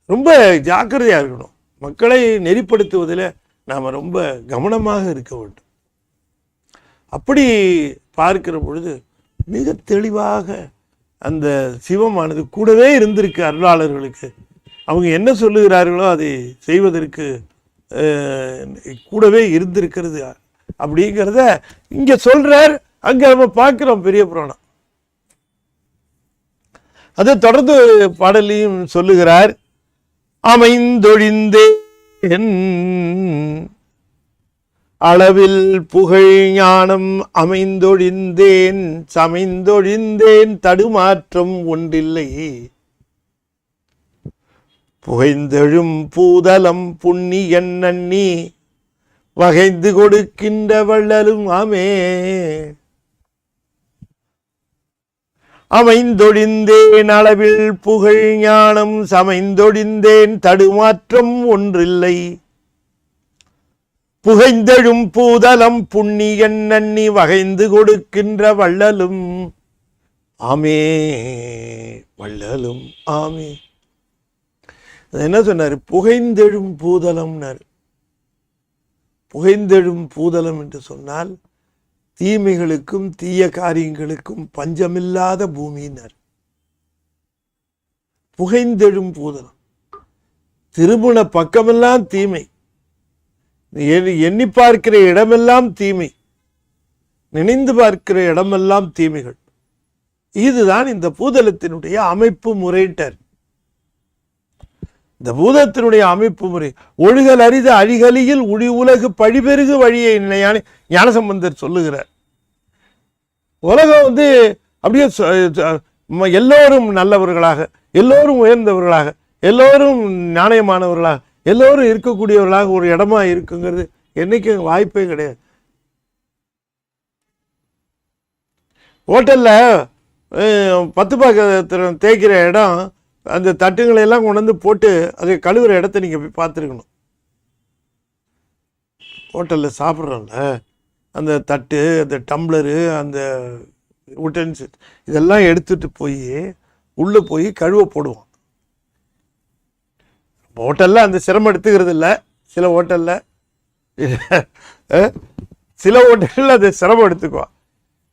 ரொம்ப ஜாக்கிரதையா இருக்கணும். மக்களை நெறிப்படுத்துவதில் நாம ரொம்ப கவனமாக இருக்க வேண்டும். அப்படி பார்க்கிற பொழுது மிக தெளிவாக அந்த சிவமானது கூடவே இருந்திருக்கு அருளாளர்களுக்கு. அவங்க என்ன சொல்லுகிறார்களோ அதை செய்வதற்கு கூடவே இருந்திருக்கிறது அப்படிங்கிறத இங்க சொல்றார். அங்க நம்ம பார்க்கிறோம் பெரிய புராணம். அதை தொடர்ந்து பாடலையும் சொல்லுகிறார். அமைந்தொழிந்தேன் அளவில் புகழ் ஞானம் அமைந்தொழிந்தேன் சமைந்தொழிந்தேன் தடுமாற்றம் ஒன்றில்லை புகைந்தெழும் பூதலம் புண்ணியன் நன்னி வகைந்து கொடுக்கின்ற வள்ளலும் ஆமே. அமைந்தொழிந்தேன் அளவில் புகழ் ஞானம் சமைந்தொழிந்தேன் தடுமாற்றம் ஒன்றில்லை புகைந்தெழும் பூதலம் புண்ணியன் நன்னி வகைந்து கொடுக்கின்ற வள்ளலும் ஆமே. வள்ளலும் ஆமே. என்ன சொன்னார்? புகைந்தெழும் பூதலம்னார். புகைந்தெழும் பூதலம் என்று சொன்னால் தீமைகளுக்கும் தீய காரியங்களுக்கும் பஞ்சமில்லாத பூமியினர். புகைந்தெழும் பூதலம். திருமண பக்கமெல்லாம் தீமை, எண்ணி பார்க்கிற இடமெல்லாம் தீமை, நினைந்து பார்க்கிற இடமெல்லாம் தீமைகள். இதுதான் இந்த பூதலத்தினுடைய அமைப்பு முறையிட்டார். இந்த பூதத்தினுடைய அமைப்பு முறை ஒழுகல் அரித அழிகலியில் ஒளி உலகு பழிபெருகு வழியை ஞானசம்பந்தர் சொல்லுகிறார். உலகம் அப்படியே எல்லோரும் நல்லவர்களாக, எல்லோரும் உயர்ந்தவர்களாக, எல்லோரும் நாணயமானவர்களாக, எல்லோரும் இருக்கக்கூடியவர்களாக ஒரு இடமா இருக்குங்கிறது என்னைக்கும் வாய்ப்பே கிடையாது. ஹோட்டல்ல 10 பாத்திரம் தேய்க்கிற இடம் அந்த தட்டுங்களை எல்லாம் கொண்டு வந்து போட்டு அதை கழுவுற இடத்த நீங்கள் போய் பார்த்துருக்கணும். ஹோட்டலில் சாப்பிட்றோம்ல, அந்த தட்டு, அந்த டம்ளரு, அந்த உட்டன்சில் இதெல்லாம் எடுத்துகிட்டு போய் உள்ளே போய் கழுவ போடுவோம். ஹோட்டலில் அந்த சிரமம் எடுத்துக்கிறது இல்லை. சில ஹோட்டலில் அந்த சிரமம் எடுத்துக்குவோம்.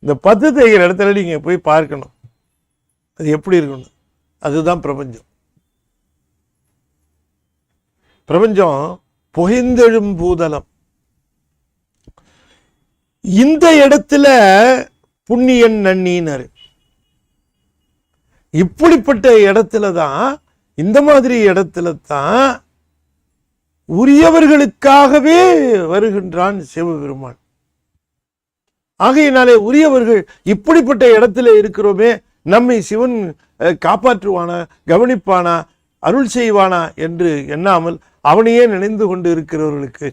இந்த பத்து தேய்கிற இடத்துல நீங்கள் போய் பார்க்கணும் அது எப்படி இருக்கணும். அதுதான் பிரபஞ்சம். பிரபஞ்சம் புகைந்தெழும் பூதலம். இந்த இடத்துல புண்ணியன் நன்னினாரு. இப்படிப்பட்ட இடத்துல தான், இந்த மாதிரி இடத்துல தான் உரியவர்களுக்காகவே வருகின்றான் சிவபெருமான். ஆகையினாலே உரியவர்கள் இப்படிப்பட்ட இடத்துல இருக்கிறோமே, நம்மை சிவன் காப்பாற்றுவானா, கவனிப்பானா, அருள் செய்வானா என்று எண்ணாமல் அவனையே நினைந்து கொண்டு இருக்கிறவர்களுக்கு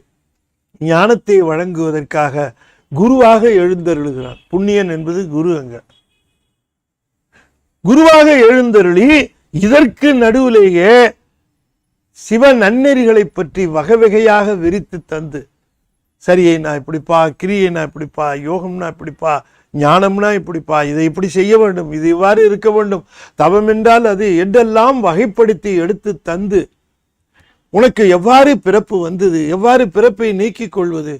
ஞானத்தை வழங்குவதற்காக குருவாக எழுந்தருளுகிறான். புண்ணியன் என்பது குரு. அங்க குருவாக எழுந்தருளி இதற்கு நடுவிலேயே சிவ நன்னெறிகளை பற்றி வகை வகையாக விரித்து தந்து, சரியை நான் இப்படிப்பா, கிரியை நான் இப்படிப்பா, யோகம்னா இப்படிப்பா, ஞானம்னா இப்படிப்பா, இதை இப்படி செய்ய வேண்டும், இது இவ்வாறு இருக்க வேண்டும், தவம் என்றால் அது என்றெல்லாம் வகைப்படுத்தி எடுத்து தந்து, உனக்கு எவ்வாறு பிறப்பு வந்தது, எவ்வாறு பிறப்பை நீக்கிக் கொள்வது,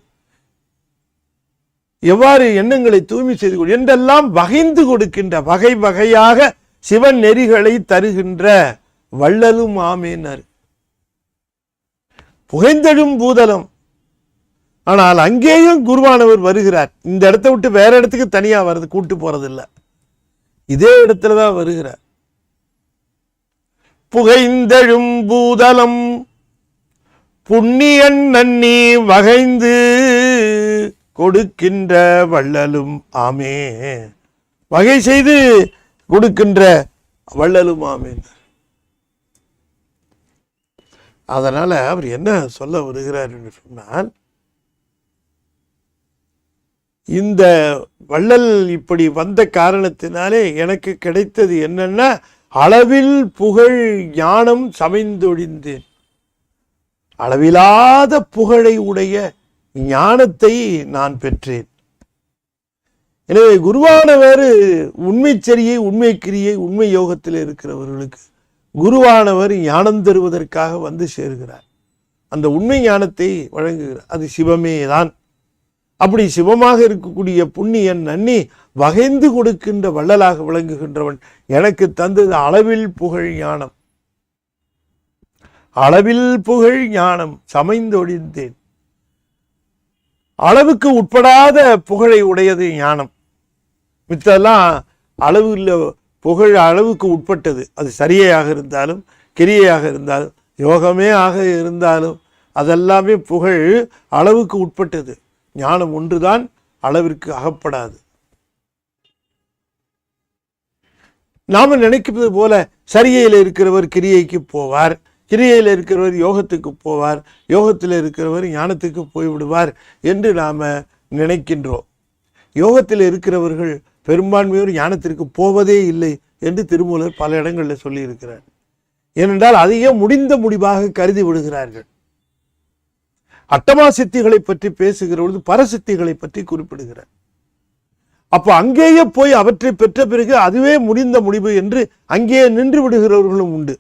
எவ்வாறு எண்ணங்களை தூய்மை செய்து கொள் என்றெல்லாம் வகைந்து கொடுக்கின்ற, வகை வகையாக சிவன் நெறிகளை தருகின்ற வள்ளலும் ஆமேனார். புகைந்தெழும் பூதலம். ஆனால் அங்கேயும் குருவானவர் வருகிறார். இந்த இடத்தை விட்டு வேற இடத்துக்கு தனியா வருது, கூட்டு போறதில்லை, இதே இடத்துலதான் வருகிறார். புகைந்தெழும் பூதலம் புண்ணியன் நன்னி வகைந்து கொடுக்கின்ற வள்ளலும் ஆமே. வகை செய்து கொடுக்கின்ற வள்ளலும் ஆமே. அதனால அவர் என்ன சொல்ல வருகிறார் என்று சொன்னால், இந்த வள்ளல் இப்படி வந்த காரணத்தினாலே எனக்கு கிடைத்தது என்னன்னா, அளவில் புகழ் ஞானம் சமைந்தொழிந்தேன். அளவிலாத புகழை உடைய ஞானத்தை நான் பெற்றேன். எனவே குருவானவர் உண்மை சரியை, உண்மை கிரியை, உண்மை யோகத்தில் இருக்கிறவர்களுக்கு குருவானவர் ஞானம் தருவதற்காக வந்து சேர்கிறார். அந்த உண்மை ஞானத்தை வழங்குகிறார். அது சிவமே தான். அப்படி சிவமாக இருக்கக்கூடிய புண்ணியன் நன்னி வகைந்து கொடுக்கின்ற வள்ளலாக விளங்குகின்றவன் எனக்கு தந்தது அளவில் புகழ் ஞானம். அளவில் புகழ் ஞானம் சமைந்தொழிந்தேன். அளவுக்கு உட்படாத புகழை உடையது ஞானம். மித்தெல்லாம் அளவு இல்லை, புகழ் அளவுக்கு உட்பட்டது. அது சரியையாக இருந்தாலும், கிரியையாக இருந்தாலும், யோகமே ஆக இருந்தாலும், அதெல்லாமே புகழ் அளவுக்கு உட்பட்டது. ஞானம் ஒன்றுதான் அளவிற்கு அகப்படாது. நாம நினைக்கிறது போல சரியில இருக்கிறவர் கிரியைக்கு போவார், கிரியையில் இருக்கிறவர் யோகத்துக்கு போவார், யோகத்தில் இருக்கிறவர் ஞானத்துக்கு போய்விடுவார் என்று நாம நினைக்கின்றோம். யோகத்தில் இருக்கிறவர்கள் பெரும்பான்மையோர் ஞானத்திற்கு போவதே இல்லை என்று திருமூலர் பல இடங்களில் சொல்லி இருக்கிறார். ஏனென்றால் அதையே முடிந்த முடிவாக கருதி விடுகிறார்கள். அட்டமா சித்திகளை பற்றி பேசுகிற பொழுது பரசித்திகளை பற்றி குறிப்பிடுகிறார். அப்போ அங்கேயே போய் அவற்றை பெற்ற பிறகு அதுவே முடிந்த முடிவு என்று அங்கேயே நின்று விடுகிறவர்களும் உண்டு.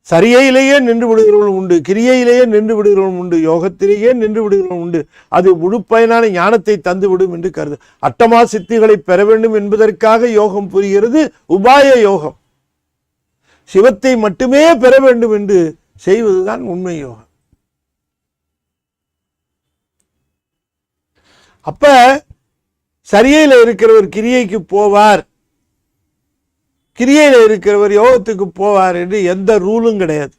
சரியிலேயே நின்று விடுகிறவர்களும் உண்டு, கிரியையிலேயே நின்று விடுகிறவர்களும் உண்டு, யோகத்திலேயே நின்று விடுகிறவர்களும் உண்டு. அது முழு பயனான ஞானத்தை தந்துவிடும் என்று கருது. அட்டமா சித்திகளை பெற வேண்டும் என்பதற்காக யோகம் புரிகிறது உபாய யோகம். சிவத்தை மட்டுமே பெற வேண்டும் என்று செய்வதுதான் உண்மை யோகம். அப்ப சரியில இருக்கிறவர் கிரியைக்கு போவார், கிரியையில இருக்கிறவர் யோகத்துக்கு போவார் என்று எந்த ரூலும் கிடையாது.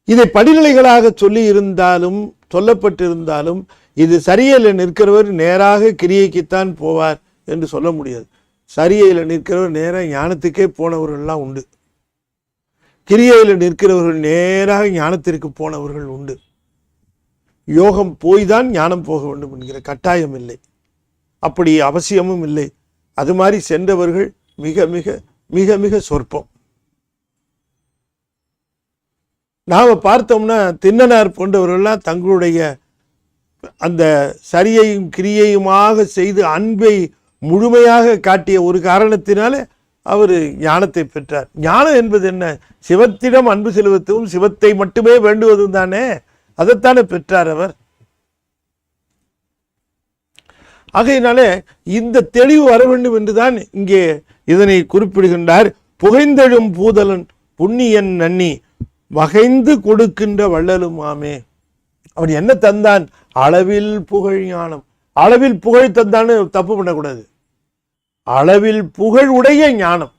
இதை படிநிலைகளாக சொல்லி இருந்தாலும், சொல்லப்பட்டிருந்தாலும், இது சரியில நிற்கிறவர் நேராக கிரியைக்குத்தான் போவார் என்று சொல்ல முடியாது. சரியில நிற்கிறவர் நேராக ஞானத்துக்கே போனவர்கள்லாம் உண்டு. கிரியையில நிற்கிறவர்கள் நேராக ஞானத்திற்கு போனவர்கள் உண்டு. யோகம் போய்தான் ஞானம் போக வேண்டும் என்கிற கட்டாயம் இல்லை, அப்படி அவசியமும் இல்லை. அது மாதிரி சென்றவர்கள் மிக மிக மிக மிக சொற்பம். நாம் பார்த்தோம்னா திண்ணனார் போன்றவர்கள்லாம் தங்களுடைய அந்த சரியையும் கிரியையுமாக செய்து அன்பை முழுமையாக காட்டிய ஒரு காரணத்தினால அவர் ஞானத்தை பெற்றார். ஞானம் என்பது என்ன? சிவத்திடம் அன்பு செலுத்தும், சிவத்தை மட்டுமே வேண்டுவதும் தானே. அதைத்தானே பெற்றார் அவர். ஆகையினாலே இந்த தெளிவு வர வேண்டும் என்றுதான் இங்கே இதனை குறிப்பிடுகின்றார். புகைந்தெழும் பூதலன் புண்ணியன் நன்னி வகைந்து கொடுக்கின்ற வள்ளலுமாமே. அவன் என்ன தந்தான்? அளவில் புகழ் ஞானம். அளவில் புகழ் தந்தான்னு தப்பு பண்ணக்கூடாது. அளவில் புகழ் உடைய ஞானம்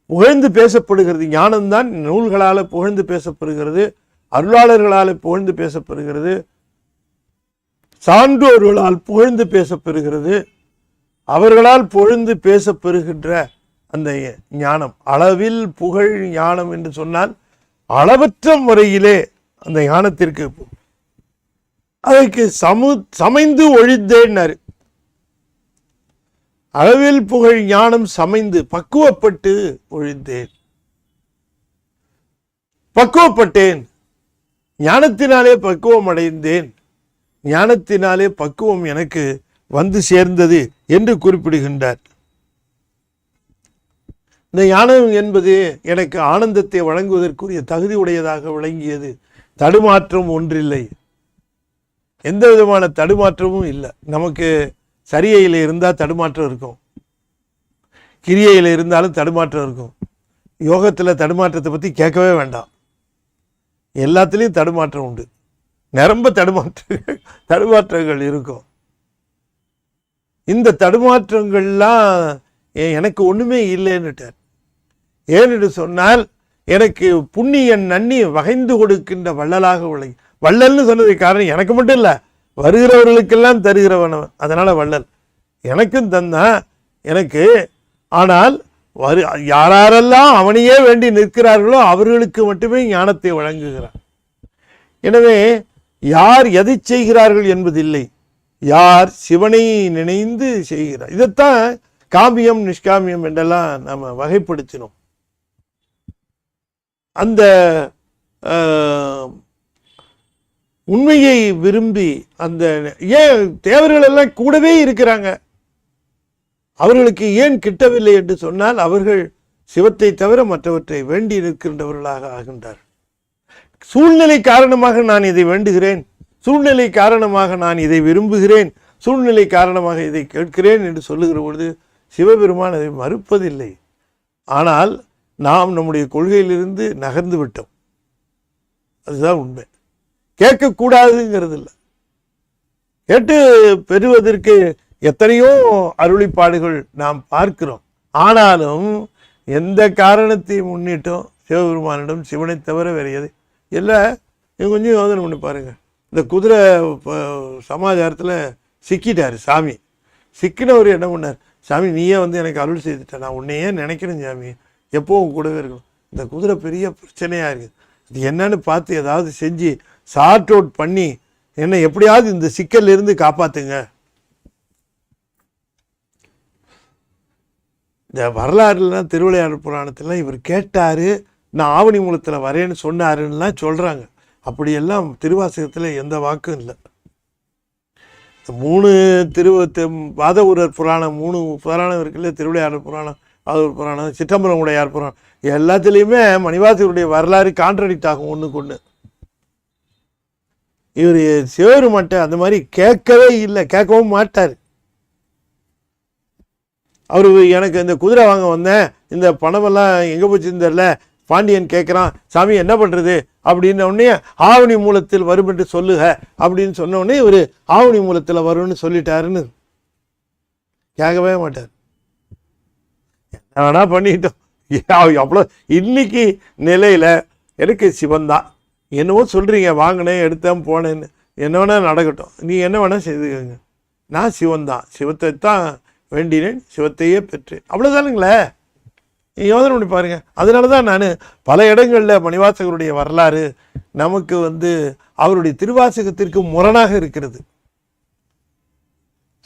புகழ்ந்து பேசப்படுகிறது. ஞானம்தான் நூல்களால் புகழ்ந்து பேசப்படுகிறது, அருளாளர்களால் புகழ்ந்து பேசப்படுகிறது, சான்றோர்களால் புகழ்ந்து பேசப்பெறுகிறது. அவர்களால் புகழ்ந்து பேசப்பெறுகின்ற அந்த ஞானம் அளவில் புகழ் ஞானம் என்று சொன்னால் அளவற்ற முறையிலே அந்த ஞானத்திற்கு அதற்கு சமைந்து ஒழித்தேன்னாரு. அளவில் புகழ் ஞானம் சமைந்து பக்குவப்பட்டு ஒழித்தேன். பக்குவப்பட்டேன், ஞானத்தினாலே பக்குவம் அடைந்தேன், ஞானத்தினாலே பக்குவம் எனக்கு வந்து சேர்ந்தது என்று குறிப்பிடுகின்றார். இந்த ஞானம் என்பது எனக்கு ஆனந்தத்தை வழங்குவதற்குரிய தகுதி உடையதாக விளங்கியது. தடுமாற்றம் ஒன்றில்லை, எந்த விதமான தடுமாற்றமும் இல்லை. நமக்கு சரியையில் இருந்தால் தடுமாற்றம் இருக்கும், கிரியையில் இருந்தாலும் தடுமாற்றம் இருக்கும். யோகத்தில் தடுமாற்றத்தை பற்றி கேட்கவே வேண்டாம், எல்லாத்துலேயும் தடுமாற்றம் உண்டு. நிரம்ப தடுமாற்றங்கள் இருக்கும். இந்த தடுமாற்றங்கள்லாம் எனக்கு ஒன்றுமே இல்லைன்னுட்டார். ஏனென்று சொன்னால் எனக்கு புண்ணியன் நன்னி வகைந்து கொடுக்கின்ற வள்ளலாக விளங்கி. வள்ளல்னு சொன்னதுக்கு காரணம் எனக்கு மட்டும் இல்லை, வருகிறவர்களுக்கெல்லாம் தருகிறவன். அதனால வள்ளல் எனக்கும் தந்தான் எனக்கு. ஆனால் யாரெல்லாம் அவனையே வேண்டி நிற்கிறார்களோ அவர்களுக்கு மட்டுமே ஞானத்தை வழங்குகிறார். எனவே யார் எதை செய்கிறார்கள் என்பதில்லை, யார் சிவனை நினைந்து செய்கிறார். இதைத்தான் காமியம் நிஷ்காமியம் என்றெல்லாம் நம்ம வகைப்படுத்தினோம். அந்த உண்மையை விரும்பி அந்த ஏன் தேவர்கள் எல்லாம் கூடவே இருக்கிறாங்க, அவர்களுக்கு ஏன் கிட்டவில்லை என்று சொன்னால் அவர்கள் சிவத்தை தவிர மற்றவற்றை வேண்டி நிற்கின்றவர்களாக ஆகின்றார். சூழ்நிலை காரணமாக நான் இதை வேண்டுகிறேன், சூழ்நிலை காரணமாக நான் இதை விரும்புகிறேன், சூழ்நிலை காரணமாக இதை கேட்கிறேன் என்று சொல்லுகிற பொழுது சிவபெருமான் அதை மறுப்பதில்லை. ஆனால் நாம் நம்முடைய கொள்கையிலிருந்து நகர்ந்து விட்டோம், அதுதான் உண்மை. கேட்கக்கூடாதுங்கிறது இல்லை, கேட்டு பெறுவதற்கு எத்தனையோ அருளிப்பாடுகள் நாம் பார்க்கிறோம். ஆனாலும் எந்த காரணத்தை முன்னிட்டும் சிவபெருமானிடம் சிவனை தவிர வேறு எது இல்லை. கொஞ்சம் யோசனை பண்ணி பாருங்கள். இந்த குதிரை சமாச்சாரத்தில் சிக்கிட்டார் சாமி. சிக்கினவர் என்ன பண்ணார்? சாமி நீயே வந்து எனக்கு அருள் செய்துட்ட, நான் உன்னையே நினைக்கிறேன் சாமி, எப்போவும் கூடவே இருக்கணும். இந்த குதிரை பெரிய பிரச்சனையாக இருக்குது, அது என்னன்னு பார்த்து ஏதாவது செஞ்சு சார்ட் அவுட் பண்ணி என்னை எப்படியாவது இந்த சிக்கல்ல இருந்து காப்பாற்றுங்க. இந்த வரலாறுலாம் திருவிளையாடல் புராணத்திலாம் இவர் கேட்டார், நான் ஆவணி மூலத்தில் வரேன்னு சொன்னாருன்னெலாம் சொல்கிறாங்க. அப்படியெல்லாம் திருவாசகத்தில் எந்த வாக்கும் இல்லை. மூணு வாதவூரர் புராணம், 3 புராணம் இருக்குல்ல, திருவிளையாடல் புராணம், வாதவூர் புராணம், சிற்றம்பலம் உடையார் புராணம், எல்லாத்துலேயுமே மணிவாசகருடைய வரலாறு கான்ட்ரடிக்ட் ஆகும் ஒன்றுக்கு ஒன்று. இவர் சிவபெருமான்ட்ட அந்த மாதிரி கேட்கவே இல்லை, கேட்கவும் மாட்டார். அவர் எனக்கு இந்த குதிரை வாங்க வந்தேன், இந்த பணமெல்லாம் எங்கே போச்சுன்னு தெரியல, பாண்டியன் கேட்குறான், சாமி என்ன பண்ணுறது அப்படின்ன உடனே ஆவணி மூலத்தில் வரும் என்று சொல்லுக அப்படின்னு சொன்ன உடனே இவர் ஆவணி மூலத்தில் வரும்னு சொல்லிட்டாருன்னு கேட்கவே மாட்டார். என்ன வேணா பண்ணிட்டோம் அவ்வளோ. இன்னைக்கு நிலையில் எனக்கு சிவன்தான், என்னவோ சொல்கிறீங்க, வாங்கினேன் எடுத்தேன் போனேன்னு, என்ன வேணால் நடக்கட்டும், நீ என்ன வேணால் செய்துக்கங்க, நான் சிவன்தான், சிவத்தை தான் வேண்டினேன், சிவத்தையே பெற்றேன், அவ்வளோதானுங்களே. யோசனை பண்ணி பாருங்க. அதனால தான் நான் பல இடங்களில் மணிவாசகருடைய வரலாறு நமக்கு அவருடைய திருவாசகத்திற்கு முரணாக இருக்கிறது.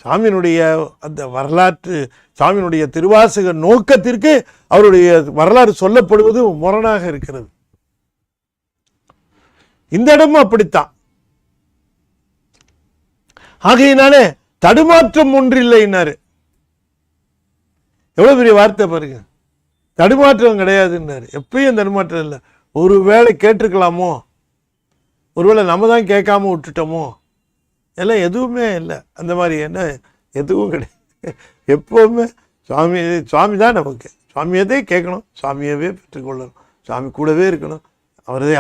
சாமியினுடைய அந்த வரலாற்று, சாமியினுடைய திருவாசக நோக்கத்திற்கு அவருடைய வரலாறு சொல்லப்படுவது முரணாக இருக்கிறது. இந்த இடமும் அப்படித்தான். ஆகையினாலே தடுமாற்றம் ஒன்றில்லைன்னாரு. எவ்வளவு பெரிய வார்த்தை பாருங்க. தடுமாற்றம் கிடையாதுன்னாரு. எப்பயும் தடுமாற்றம் இல்லை. ஒருவேளை கேட்டிருக்கலாமோ, ஒருவேளை நம்ம தான் கேட்காம விட்டுட்டோமோ, எல்லாம் எதுவுமே இல்லை. அந்த மாதிரி என்ன எதுவும் கிடையாது. எப்போவுமே சுவாமி தான் நமக்கு. சுவாமியதே கேட்கணும், சுவாமியவே பெற்றுக்கொள்ளணும், சுவாமி கூடவே இருக்கணும்,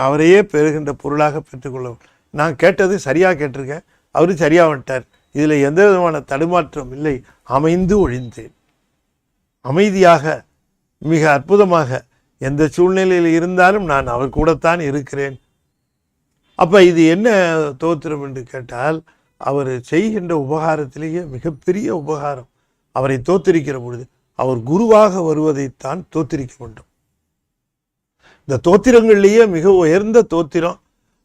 அவரையே பெறுகின்ற பொருளாக பெற்றுக்கொள்ளணும். நான் கேட்டது சரியாக கேட்டிருக்கேன், அவரு சரியாக வந்துட்டார். இதில் எந்த விதமான தடுமாற்றம் இல்லை. அமைந்து ஒழிந்தேன். அமைதியாக, மிக அற்புதமாக, எந்த சூழ்நிலையில் இருந்தாலும் நான் அவர் கூடத்தான் இருக்கிறேன். அப்போ இது என்ன தோத்திரம் என்று கேட்டால், அவர் செய்கின்ற உபகாரத்திலேயே மிகப்பெரிய உபகாரம். அவரை தோத்திரிக்கிற பொழுது அவர் குருவாக வருவதைத்தான் தோத்திரிக்க வேண்டும். இந்த தோத்திரங்கள்லேயே மிக உயர்ந்த தோத்திரம்.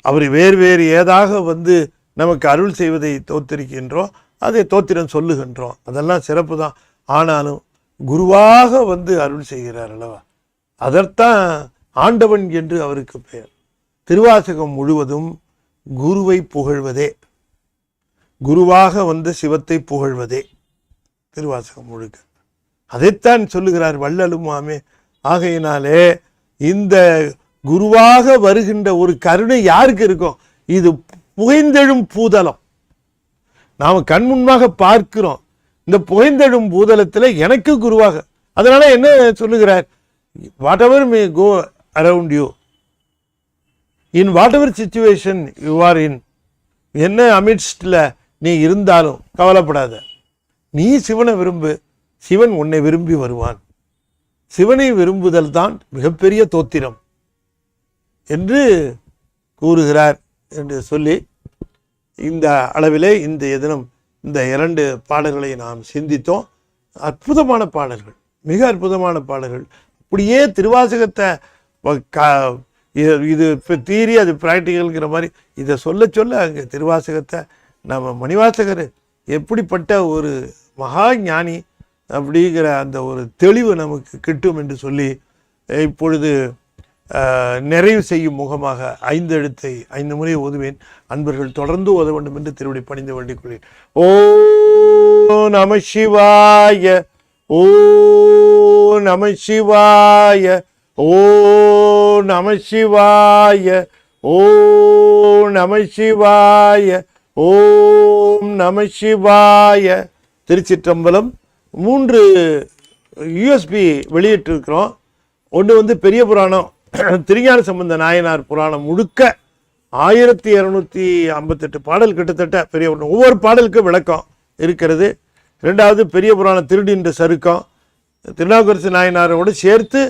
அவர் வேறு ஏதாக வந்து நமக்கு அருள் செய்வதை தோத்திரிக்கின்றோம், அதை தோத்திரம் சொல்லுகின்றோம். அதெல்லாம் சிறப்பு தான். ஆனாலும் குருவாக வந்து அருள் செய்கிறார் அல்லவா, அதற்தான் ஆண்டவன் என்று அவருக்கு பெயர். திருவாசகம் முழுவதும் குருவை புகழ்வதே, குருவாக வந்த சிவத்தை புகழ்வதே திருவாசகம் முழுக்க. அதைத்தான் சொல்லுகிறார் வள்ளலுமாமே. ஆகையினாலே இந்த குருவாக வருகின்ற ஒரு கருணை யாருக்கு இருக்கும்? இது புகைந்தெழும் பூதலம். நாம் கண்முன்பாக பார்க்கிறோம். இந்த புகைந்தெழும் பூதலத்தில் எனக்கு குருவாக, அதனால என்ன சொல்லுகிறார்? Whatever may go around you, in whatever situation you are in, என்ன அமிட்ஸ்டில் நீ இருந்தாலும் கவலைப்படாத, நீ சிவனை விரும்பு, சிவன் உன்னை விரும்பி வருவான். சிவனை விரும்புதல் தான் மிகப்பெரிய தோத்திரம் என்று கூறுகிறார் என்று சொல்லி, இந்த அளவிலே இந்த தினம் இந்த 2 பாடல்களை நாம் சிந்தித்தோம். அற்புதமான பாடல்கள், மிக அற்புதமான பாடல்கள். அப்படியே திருவாசகத்தை இது தியரி, அது ப்ராக்டிக்கல்ங்கிற மாதிரி இதை சொல்ல அங்கே திருவாசகத்தை நம்ம மணிவாசகர் எப்படிப்பட்ட ஒரு மகா ஞானி அப்படிங்கிற அந்த ஒரு தெளிவு நமக்கு கிட்டும் என்று சொல்லி, இப்பொழுது நிறைவு செய்யும் முகமாக 5 எழுத்தை 5 முறை ஓதுவேன். அன்பர்கள் தொடர்ந்து ஓத வேண்டும் என்று திருவடி பணிந்து வேண்டிக் கொள்கிறேன். ஓ நம சிவாய, ஓ நம சிவாய, ஓ நம சிவாய, ஓ நம சிவாய, ஓம் நம சிவாய. திருச்சிற்றம்பலம். 3 USB வெளியிட்டிருக்கிறோம். ஒன்று வந்து பெரிய புராணம், திருஞான சம்பந்த நாயனார் புராணம் முழுக்க 1258 பாடல் கிட்டத்தட்ட பெரிய புராணம். ஒவ்வொரு பாடலுக்கும் விளக்கம் இருக்கிறது. 2வது பெரிய புராணம் திருடின்ற சருக்கம், திருநாவுக்கரசு நாயனாரோடு சேர்த்து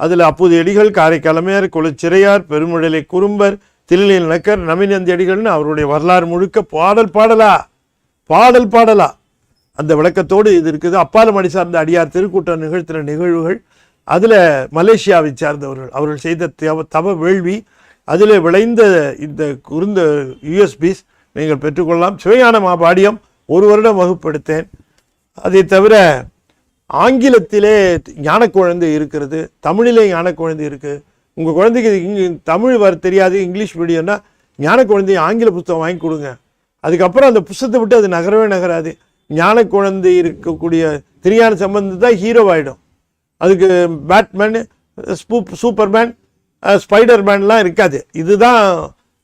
அதில் அப்போது அடிகள், காரைக்காலமையார், குலச்சிறையார், பெருமுழலை குறும்பர், தில்லையில் நக்கர், நமினந்தி அடிகள்னு அவருடைய வரலாறு முழுக்க பாடல் பாடலா அந்த விளக்கத்தோடு இது இருக்குது. அப்பாலம் அடி சார்ந்த அடியார் திருக்கூட்டம் நிகழ்த்தின நிகழ்வுகள், அதில் மலேசியாவை சார்ந்தவர்கள் அவர்கள் செய்த தவ வேள்வி, அதில் விளைந்த இந்த குறுந்த USBs நீங்கள் பெற்றுக்கொள்ளலாம். சிவஞான மாபாடியம் 1 வருடம் வகுப்படுத்தேன். அதை தவிர ஆங்கிலத்திலே ஞான குழந்தை இருக்கிறது, தமிழிலே ஞான குழந்தை இருக்குது. உங்கள் குழந்தைக்கு தமிழ் தெரியாது, இங்கிலீஷ் மீடியம்னா ஞான குழந்தை ஆங்கில புத்தகம் வாங்கி கொடுங்க. அதுக்கப்புறம் அந்த புத்தகத்தை விட்டு அது நகராது. ஞான குழந்தை இருக்கக்கூடிய திருஞான சம்பந்தம் தான் ஹீரோவாயிடும். அதுக்கு பேட்மேன், சூப்பர்மேன், ஸ்பைடர்மேன்லாம் இருக்காது. இதுதான்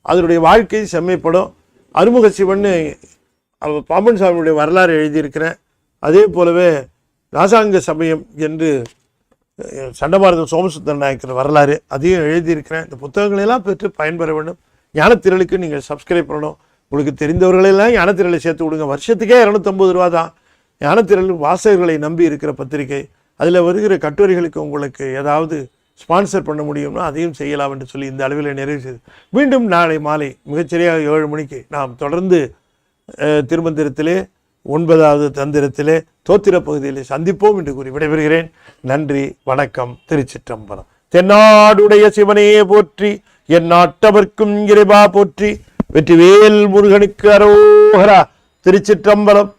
அதனுடைய வாழ்க்கை செம்மைப்படும். அருமுக சிவன் பாம்பன் சாமியுடைய வரலாறு எழுதியிருக்கிறேன். அதே போலவே ராசாங்க சமயம் என்று சண்டபாரத சோமசுந்தர நாயக்கர் வரலாறு அதையும் எழுதியிருக்கிறேன். இந்த புத்தகங்களெல்லாம் பெற்று பயன்பெற வேண்டும். ஞானத்திரளுக்கு நீங்கள் சப்ஸ்கிரைப் பண்ணணும். உங்களுக்கு தெரிந்தவர்களெல்லாம் ஞானத்திரளை சேர்த்து விடுங்க. வருஷத்துக்கே 250 ரூபா தான். ஞானத்திரள் வாசகர்களை நம்பி இருக்கிற பத்திரிகை. அதில் வருகிற கட்டுரைகளுக்கு உங்களுக்கு ஏதாவது ஸ்பான்சர் பண்ண முடியும்னா அதையும் செய்யலாம் என்று சொல்லி இந்த அளவில் நிறைவு செய்து மீண்டும் நாளை மாலை மிகச்சரியாக 7 மணிக்கு நாம் தொடர்ந்து திருமந்திரத்திலே 9வது தந்திரத்திலே தோத்திர பகுதியிலே சந்திப்போம் என்று கூறி விடைபெறுகிறேன். நன்றி, வணக்கம். திருச்சிற்றம்பலம். தென்னாடுடைய சிவனையே போற்றி, என் நாட்டவர்க்கும் இறைவா போற்றி. வெற்றிவேல் முருகனுக்கு அரோகரா. திருச்சிற்றம்பலம்.